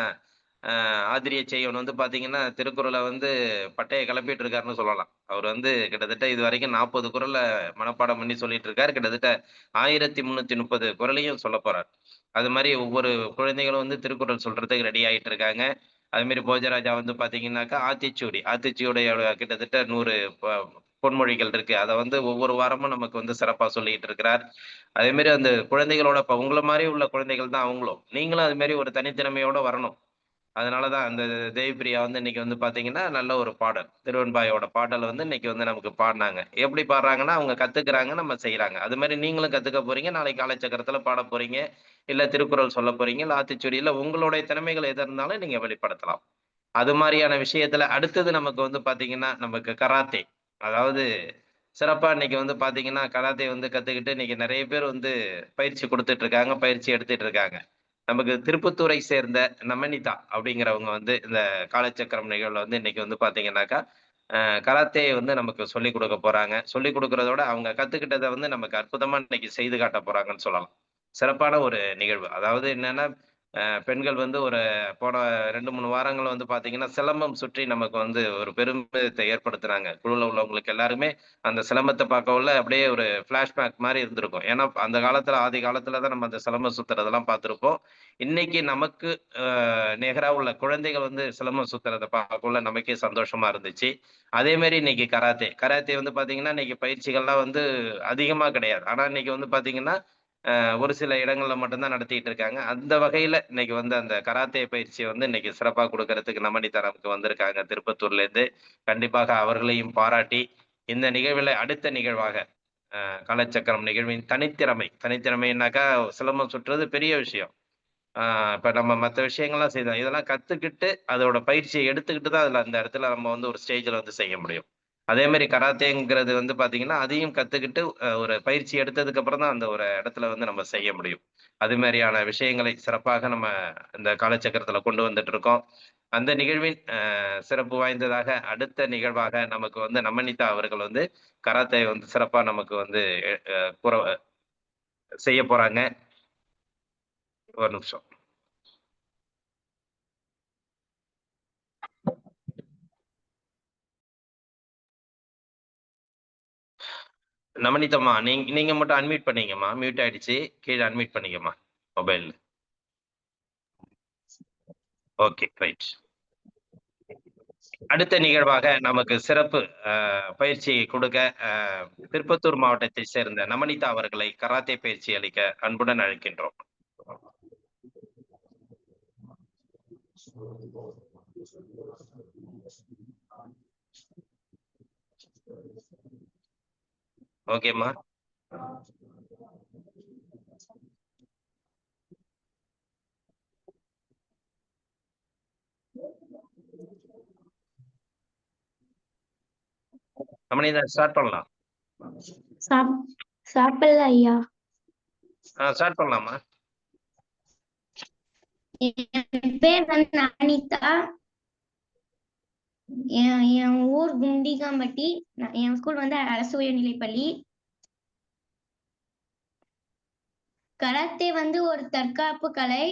ஆசிரிய செய்யவன் வந்து பார்த்தீங்கன்னா, திருக்குறள வந்து பட்டைய கிளப்பிட்டு இருக்காருன்னு சொல்லலாம். அவர் வந்து கிட்டத்தட்ட இதுவரைக்கும் 40 குறள மனப்பாடம் பண்ணி சொல்லிட்டு இருக்காரு. கிட்டத்தட்ட 1330 குறளையும் சொல்லப் போறார். அது மாரி ஒவ்வொரு குழந்தைகளும் வந்து திருக்குறள் சொல்றதுக்கு ரெடி ஆயிட்டு இருக்காங்க. அது மாரி போஜராஜா வந்து பார்த்தீங்கன்னாக்கா, ஆத்திச்சூடி. ஆத்திச்சூடியோட கிட்டத்தட்ட 100 பொன்மொழிகள் இருக்கு. அத வந்து ஒவ்வொரு வாரமும் நமக்கு வந்து சிறப்பா சொல்லிட்டு இருக்கிறார். அதே மாரி அந்த குழந்தைகளோட இப்ப உங்கள மாரி உள்ள குழந்தைகள் தான் அவங்களும். நீங்களும் அது மாரி ஒரு தனித்திறமையோட வரணும். அதனால தான் அந்த தேவிப்பிரியா வந்து இன்னைக்கு வந்து பார்த்தீங்கன்னா, நல்ல ஒரு பாடல். திருவெண்பாயோட பாடல வந்து இன்னைக்கு வந்து நமக்கு பாடுனாங்க. எப்படி பாடுறாங்கன்னா, அவங்க கத்துக்கிறாங்க, நம்ம செய்றாங்க. அது மாரி நீங்களும் கத்துக்க போறீங்க. நாளைக்கு காலச்சக்கரத்துல பாடப் போறீங்க. இல்ல திருக்குறள் சொல்லப் போறீங்க. இல்ல ஆத்திச்சூடி இல்ல உங்களுடைய திறமைகள் எது இருந்தாலும் நீங்க வெளிப்படுத்தலாம். அது மாரியான விஷயத்துல அடுத்தது நமக்கு வந்து பார்த்தீங்கன்னா, நமக்கு கராத்தே. அதாவது சிறப்பா இன்னைக்கு வந்து பார்த்தீங்கன்னா, கராத்தே வந்து கத்துக்கிட்டு இன்னைக்கு நெறைய பேர் வந்து பயிற்சி குடுத்துட்டு இருக்காங்க. பயிற்சி எடுத்துட்டு இருக்காங்க. நமக்கு திருப்பத்தூரை சேர்ந்த நமனிதா அப்படிங்கிறவங்க வந்து இந்த காலச்சக்கரம் நிகழ்வுல வந்து இன்னைக்கு வந்து பார்த்தீங்கன்னாக்கா, கராத்தே வந்து நமக்கு சொல்லிக் குடுக்க போறாங்க. சொல்லிக் குடுக்கிறதோட அவங்க கத்துக்கிட்டத வந்து நமக்கு அற்புதமா இன்னைக்கு செய்து காட்டப் போறாங்கன்னு சொல்லலாம். சிறப்பான ஒரு நிகழ்வு. அதாவது என்னன்னா, பெண்கள் வந்து ஒரு போன 2, 3 வாரங்கள் வந்து பார்த்தீங்கன்னா, சிலம்பம் சுற்றி நமக்கு வந்து ஒரு பெருமிதத்தை ஏற்படுத்துனாங்க. குழுவுல உள்ளவங்களுக்கு எல்லாருமே அந்த சிலம்பத்த பார்க்கவுள்ள அப்படியே ஒரு ஃபிளாஷ்பேக் மாரி இருந்திருக்கும். ஏன்னா, அந்த காலத்துல ஆதி காலத்துல தான் நம்ம அந்த சிலம்பம் சுத்துறதெல்லாம் பார்த்திருப்போம். இன்னைக்கு நமக்கு நிகரா உள்ள குழந்தைகள் வந்து சிலம்பம் சுத்துறத பார்க்கக்குள்ள நமக்கே சந்தோஷமா இருந்துச்சு. அதே மாரி இன்னைக்கு கராத்தே. கராத்தே வந்து பார்த்தீங்கன்னா, இன்னைக்கு பயிற்சிகள்லாம் வந்து அதிகமா கிடையாது. ஆனா இன்னைக்கு வந்து பார்த்தீங்கன்னா, ஒரு சில இடங்கள்ல மட்டும் தான் நடத்திட்டு இருக்காங்க. அந்த வகையில இன்னைக்கு வந்து அந்த கராத்தே பயிற்சிய வந்து இன்னைக்கு சிறப்பா குடுக்கறதுக்கு நமனிதா நமக்கு வந்திருக்காங்க திருப்பத்தூர்லேருந்து. கண்டிப்பாக அவர்களையும் பாராட்டி, இந்த நிகழ்வில அடுத்த நிகழ்வாக காலச்சக்கரம் நிகழ்வின் தனித்திறமை. தனித்திறமைன்னாக்கா சிலம்பம் சுற்றுறது பெரிய விஷயம். இப்ப நம்ம மத்த விஷயங்கள்லாம் செய்தோம். இதெல்லாம் கத்துக்கிட்டு, அதோட பயிற்சிய எடுத்துக்கிட்டு தான் அதுல அந்த இடத்துல நம்ம வந்து ஒரு ஸ்டேஜ்ல வந்து செய்ய முடியும். அதே மாரி கராத்தேங்கிறது வந்து பார்த்தீங்கன்னா, அதையும் கத்துக்கிட்டு ஒரு பயிற்சி எடுத்ததுக்கு அப்புறம் தான் அந்த ஒரு இடத்துல வந்து நம்ம செய்ய முடியும். அது மாரியான விஷயங்களை சிறப்பாக நம்ம இந்த காலச்சக்கரத்துல கொண்டு வந்துட்டு இருக்கோம். அந்த நிகழ்வின் சிறப்பு வாய்ந்ததாக அடுத்த நிகழ்வாக நமக்கு வந்து நமனிதா அவர்கள் வந்து கராத்தே வந்து சிறப்பா நமக்கு வந்து எ அ கூற செய்ய போறாங்க. ஒரு நிமிஷம். நவநீதம்மா, நீங்க மட்டும் அன்மியூட் பண்ணீங்கம்மா. மியூட் ஆயிடுச்சு. கீழ அன்மியூட் பண்ணிக்கம்மா. மொபைல்ல. Okay, right. அடுத்த நிகழ்வாக நமக்கு சிறப்பு பயிற்சி கொடுக்க திருப்பத்தூர் மாவட்டத்தை சேர்ந்த நமனிதா அவர்களை கராத்தே பயிற்சி அளிக்க அன்புடன் அழைக்கின்றோம். ஓகேம்மா. ரமணி ஸ்டார்ட் பண்ணலாம்.
சாப்பிடல ஐயா.
ஸ்டார்ட் பண்ணலாமா?
என் பேர் வந்து அனிதா. என் ஊர் குண்டிகாம்பட்டி. என் ஸ்கூல் வந்து அரசு உயர்நிலைப்பள்ளி. கராத்தே வந்து ஒரு தற்காப்பு கலை.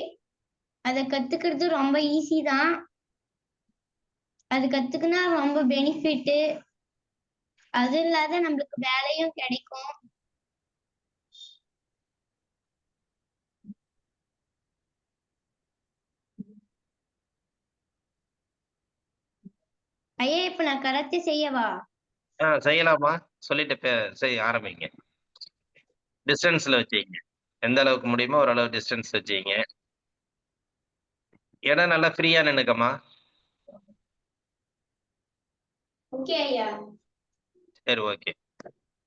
அதை கத்துக்கிறது ரொம்ப ஈஸி தான். அது கத்துக்கினா ரொம்ப பெனிஃபிட். அது இல்லாத நம்மளுக்கு வேலையும் கிடைக்கும். ஐயா, இப்ப நான் கராத்தே செய்யவா?
செய்யலாமா? சொல்லிட்டு செய்ய ஆரம்பிங்க. டிஸ்டன்ஸ்ல வச்சுங்க. எந்த அளவுக்கு முடியுமோ ஓரளவு டிஸ்டன்ஸ் வச்சுங்க. இடம் நல்லா ஃப்ரீயா நின்னுக்கம்மா.
ஓகே ஐயா.
சரி, ஓகே.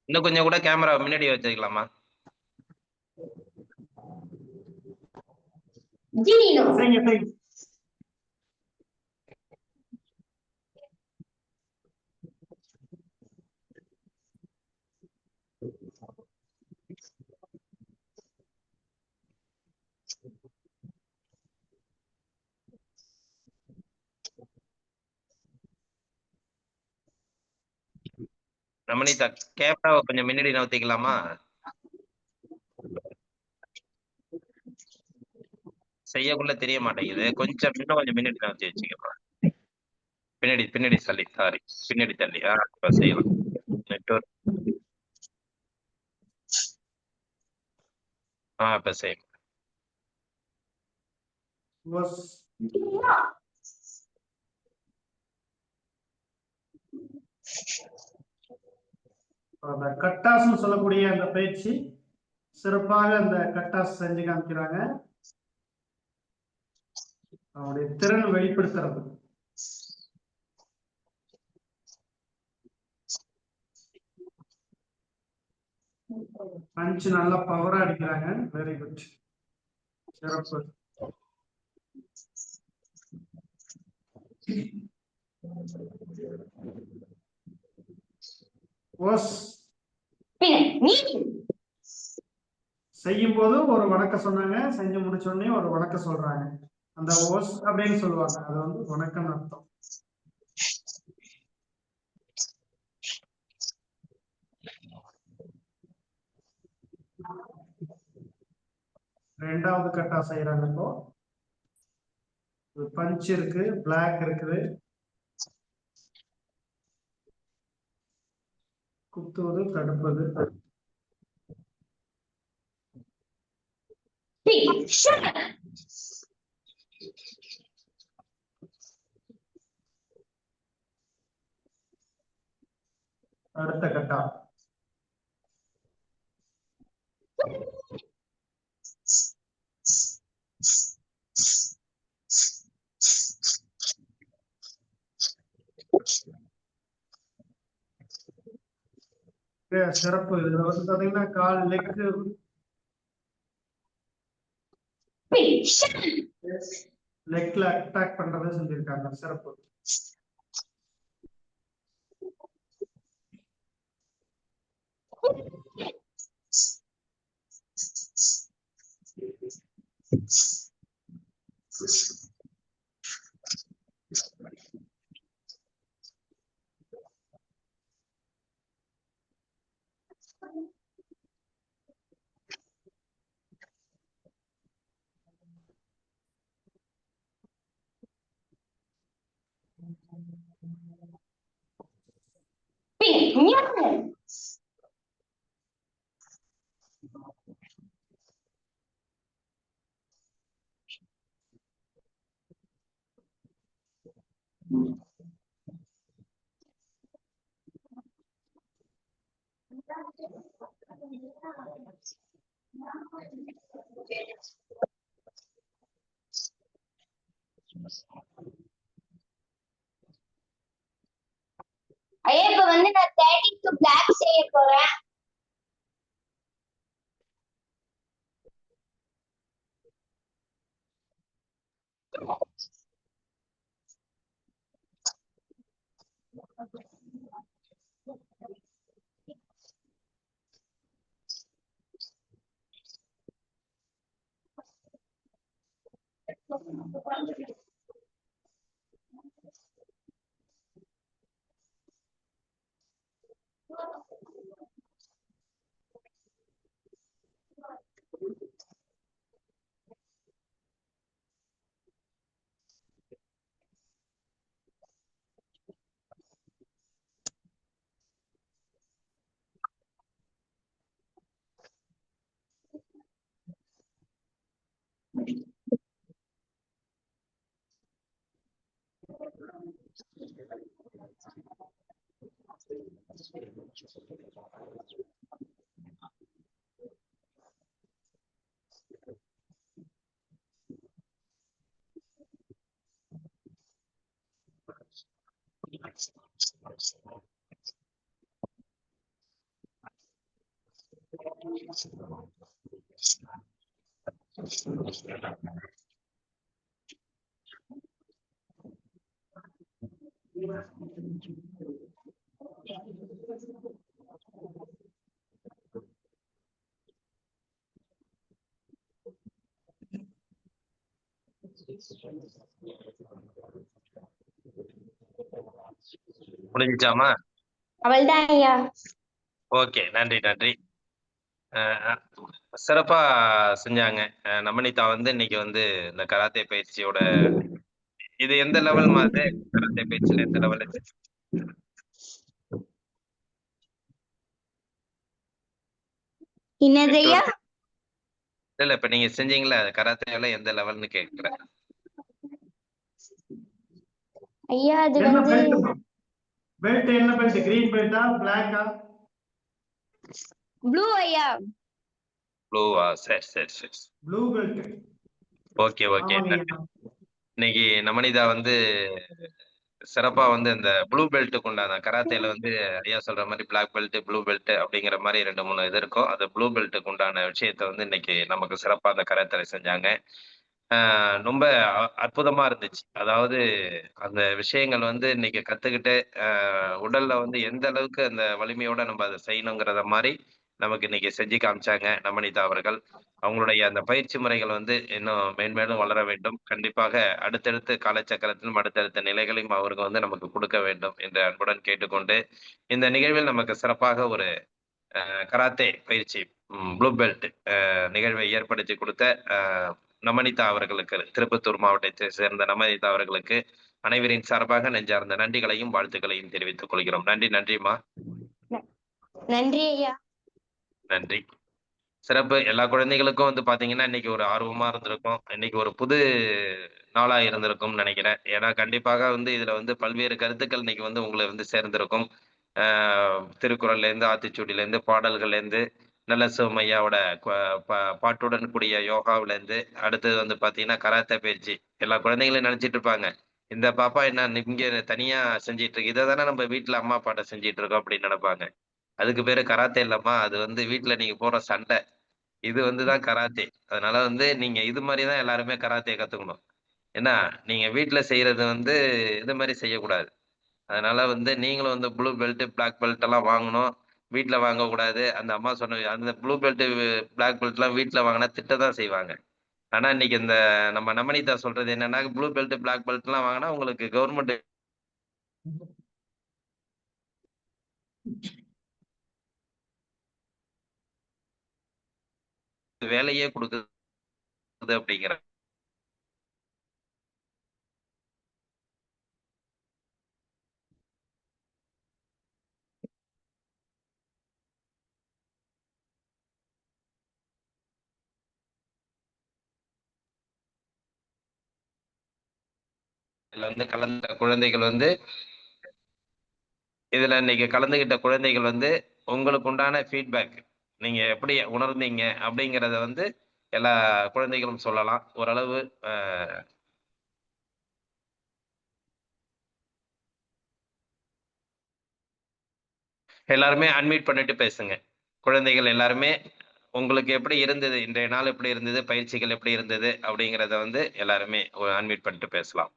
இன்னும் கொஞ்சம் கூட கேமரா முன்னாடி வச்சுக்கலாமா? ரமணிதா, கேமராவை கொஞ்சம் முன்னாடி நவுத்திக்கலாமா? செய்யக்குள்ள தெரிய மாட்டேங்குது. இன்னும் கொஞ்சம் முன்னாடி நவுத்தி வச்சுக்கலாம். பின்னாடி தள்ளி, சாரி, பின்னாடி தள்ளி. இப்ப செய்யலாம். நெட்வொர்க். இப்ப செய்யலாம்.
அந்த கட்டாஸ்ன்னு சொல்லக்கூடிய அந்த பயிற்சி சிறப்பாக அந்த கட்டாஸ் செஞ்சு காமிக்கிறாங்க. அவருடைய திறன் வெளிப்படுத்துறது. பஞ்ச் நல்லா பவரா அடிக்கிறாங்க. வெரி குட், சிறப்பு. செய்யும் போது ஒரு வணக்கம் சொன்னாங்க, செஞ்சு முடிச்ச உடனே ஒரு வணக்கம் சொல்றாங்க. அந்த ஓஸ் அப்படின்னு சொல்லுவாங்க. அது வந்து வணக்கம் அர்த்தம். ரெண்டாவது கட்டா செய்யறாங்க. இப்போ பஞ்ச் இருக்கு, பிளாக் இருக்குது, குத்துவது, தடுப்பது. அடுத்த கட்டா சிறப்பு. இதுல வந்து பாத்தீங்கன்னா கால் லெக்ல அட்டாக் பண்றதை செஞ்சிருக்காங்க. சிறப்பு.
ஐயா, இப்ப வந்து நான் 32 பிளாக் செய்ய போறேன்.
முடிஞ்சாமா?
அவள்தான் ஐயா.
ஓகே, நன்றி நன்றி. சிறப்பா செஞ்சாங்க. நமனிதா வந்து இன்னைக்கு வந்து இந்த கராத்தே பயிற்சியோட இது எந்த லெவல் மாதிரி கராத்தே பயிற்சியில எந்த லெவல்?
என்னது ஐயா?
இல்ல இப்ப நீங்க செஞ்சீங்களா கராத்தேல எந்த லெவல்னு கேக்குறேன்.
ஐயா அது
என்ன
வந்து
பெல்ட்? பெல்ட் என்ன பெல்ட்? கிரீன் பெல்ட்டா, பிளாக்கா?
ப்ளூ ஐயா.
ப்ளூவா? சரி சரி சரி.
Blue belt.
Okay okay.
ஆமாங்க ஐயா.
இன்னைக்கு நமனிதா வந்து சிறப்பா வந்து இந்த ப்ளூ பெல்ட்டுக்கு உண்டான கராத்தேல வந்து ஐயா சொல்ற மாதிரி பிளாக் பெல்ட், ப்ளூ பெல்ட் அப்படிங்கிற மாதிரி 2-3 இது இருக்கும். அது ப்ளூ பெல்ட்டுக்கு உண்டான விஷயத்த வந்து இன்னைக்கு நமக்கு சிறப்பா அந்த கராத்தேல செஞ்சாங்க. ரொம்ப அற்புதமா இருந்துச்சு. அதாவது அந்த விஷயங்கள் வந்து இன்னைக்கு கத்துக்கிட்டு உடல்ல வந்து எந்த அளவுக்கு அந்த வலிமையோட நம்ம அதை செய்யணுங்கிறத மாதிரி நமக்கு இன்னைக்கு செஞ்சு காமிச்சாங்க நமனிதா அவர்கள். அவங்களுடைய அந்த பயிற்சி முறைகள் வந்து இன்னும் மேன்மேலும் வளர வேண்டும். கண்டிப்பாக அடுத்தடுத்து காலச்சக்கரத்திலும் அடுத்தடுத்த நிலைகளையும் அவருக்கு வந்து நமக்கு கொடுக்க வேண்டும் என்று அன்புடன் கேட்டுக்கொண்டு, இந்த நிகழ்வில் நமக்கு சிறப்பாக ஒரு கராத்தே பயிற்சி ப்ளூ பெல்ட் நிகழ்வை ஏற்படுத்தி கொடுத்த நமனிதா அவர்களுக்கு, திருப்பத்தூர் மாவட்டத்தை சேர்ந்த நமனிதா அவர்களுக்கு அனைவரின் சார்பாக நெஞ்சார்ந்த நன்றிகளையும் வாழ்த்துக்களையும் தெரிவித்துக் கொள்கிறோம். நன்றி நன்றிமா.
நன்றி ஐயா.
நன்றி. சிறப்பு. எல்லா குழந்தைகளுக்கும் வந்து பாத்தீங்கன்னா இன்னைக்கு ஒரு ஆர்வமா இருந்திருக்கும். இன்னைக்கு ஒரு புது நாளா இருந்திருக்கும்னு நினைக்கிறேன். ஏன்னா கண்டிப்பாக வந்து இதுல வந்து பல்வேறு கருத்துக்கள் இன்னைக்கு வந்து உங்களை வந்து சேர்ந்திருக்கும். திருக்குறள்ல இருந்து, ஆத்திச்சூடியில இருந்து, பாடல்கள்ல இருந்து, நல்ல சிவமையாவோட பாட்டுடன் கூடிய யோகாவில இருந்து, அடுத்தது வந்து பாத்தீங்கன்னா கராத்தே பயிற்சி. எல்லா குழந்தைங்களும் நினைச்சிட்டு இருப்பாங்க, இந்த பாப்பா என்ன இங்க தனியா செஞ்சிட்டு இருக்கு, இதை தானே நம்ம வீட்டுல அம்மா அப்பாட்ட செஞ்சிட்டு இருக்கோம் அப்படின்னு நினைப்பாங்க. அதுக்கு பேரு கராத்தே இல்லம்மா, அது வந்து வீட்டுல நீங்க போற சண்டை. இது வந்துதான் கராத்தே. அதனால வந்து நீங்க இது மாதிரிதான் எல்லாருமே கராத்தே கத்துக்கணும். ஏன்னா நீங்க வீட்டுல செய்யறது வந்து இது மாதிரி செய்யக்கூடாது. அதனால வந்து நீங்களும் வந்து ப்ளூ பெல்ட், பிளாக் பெல்ட் எல்லாம் வாங்கணும். வீட்ல வாங்கக்கூடாது. அந்த அம்மா சொன்ன அந்த ப்ளூ பெல்ட், பிளாக் பெல்ட்லாம் வீட்ல வாங்குனா திட்டத்தான் செய்வாங்க. ஆனா இன்னைக்கு இந்த நம்ம நமனிதா சொல்றது என்னன்னா, ப்ளூ பெல்ட், பிளாக் பெல்ட்லாம் வாங்குனா உங்களுக்கு கவர்மெண்ட் வேலையே கொடுக்குது அப்படிங்கிற இதுல வந்து கலந்த குழந்தைகள் வந்து இதுல இன்னைக்கு கலந்துகிட்ட குழந்தைகள் வந்து உங்களுக்கு உண்டான ஃபீட்பேக் நீங்க எப்படி உணர்ந்தீங்க அப்படிங்கிறத வந்து எல்லா குழந்தைகளும் சொல்லலாம். ஓரளவு எல்லாருமே அன்மியூட் பண்ணிட்டு பேசுங்க. குழந்தைகள் எல்லாருமே உங்களுக்கு எப்படி இருந்தது, இன்றைய நாள் எப்படி இருந்தது, பயிற்சிகள் எப்படி இருந்தது அப்படிங்கிறத வந்து எல்லாருமே அன்மியூட் பண்ணிட்டு பேசலாம்.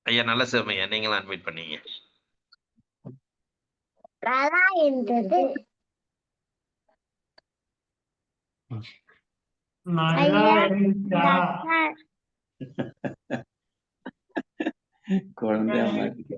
ஐயா நல்ல சிவமையா, நீங்களும் அன்மியூட் பண்ணீங்க.
கலா என்றது
நல்லா
ஐயா,
இருந்துச்சா?
அக்கா
குழந்தையா மாட்டிக்க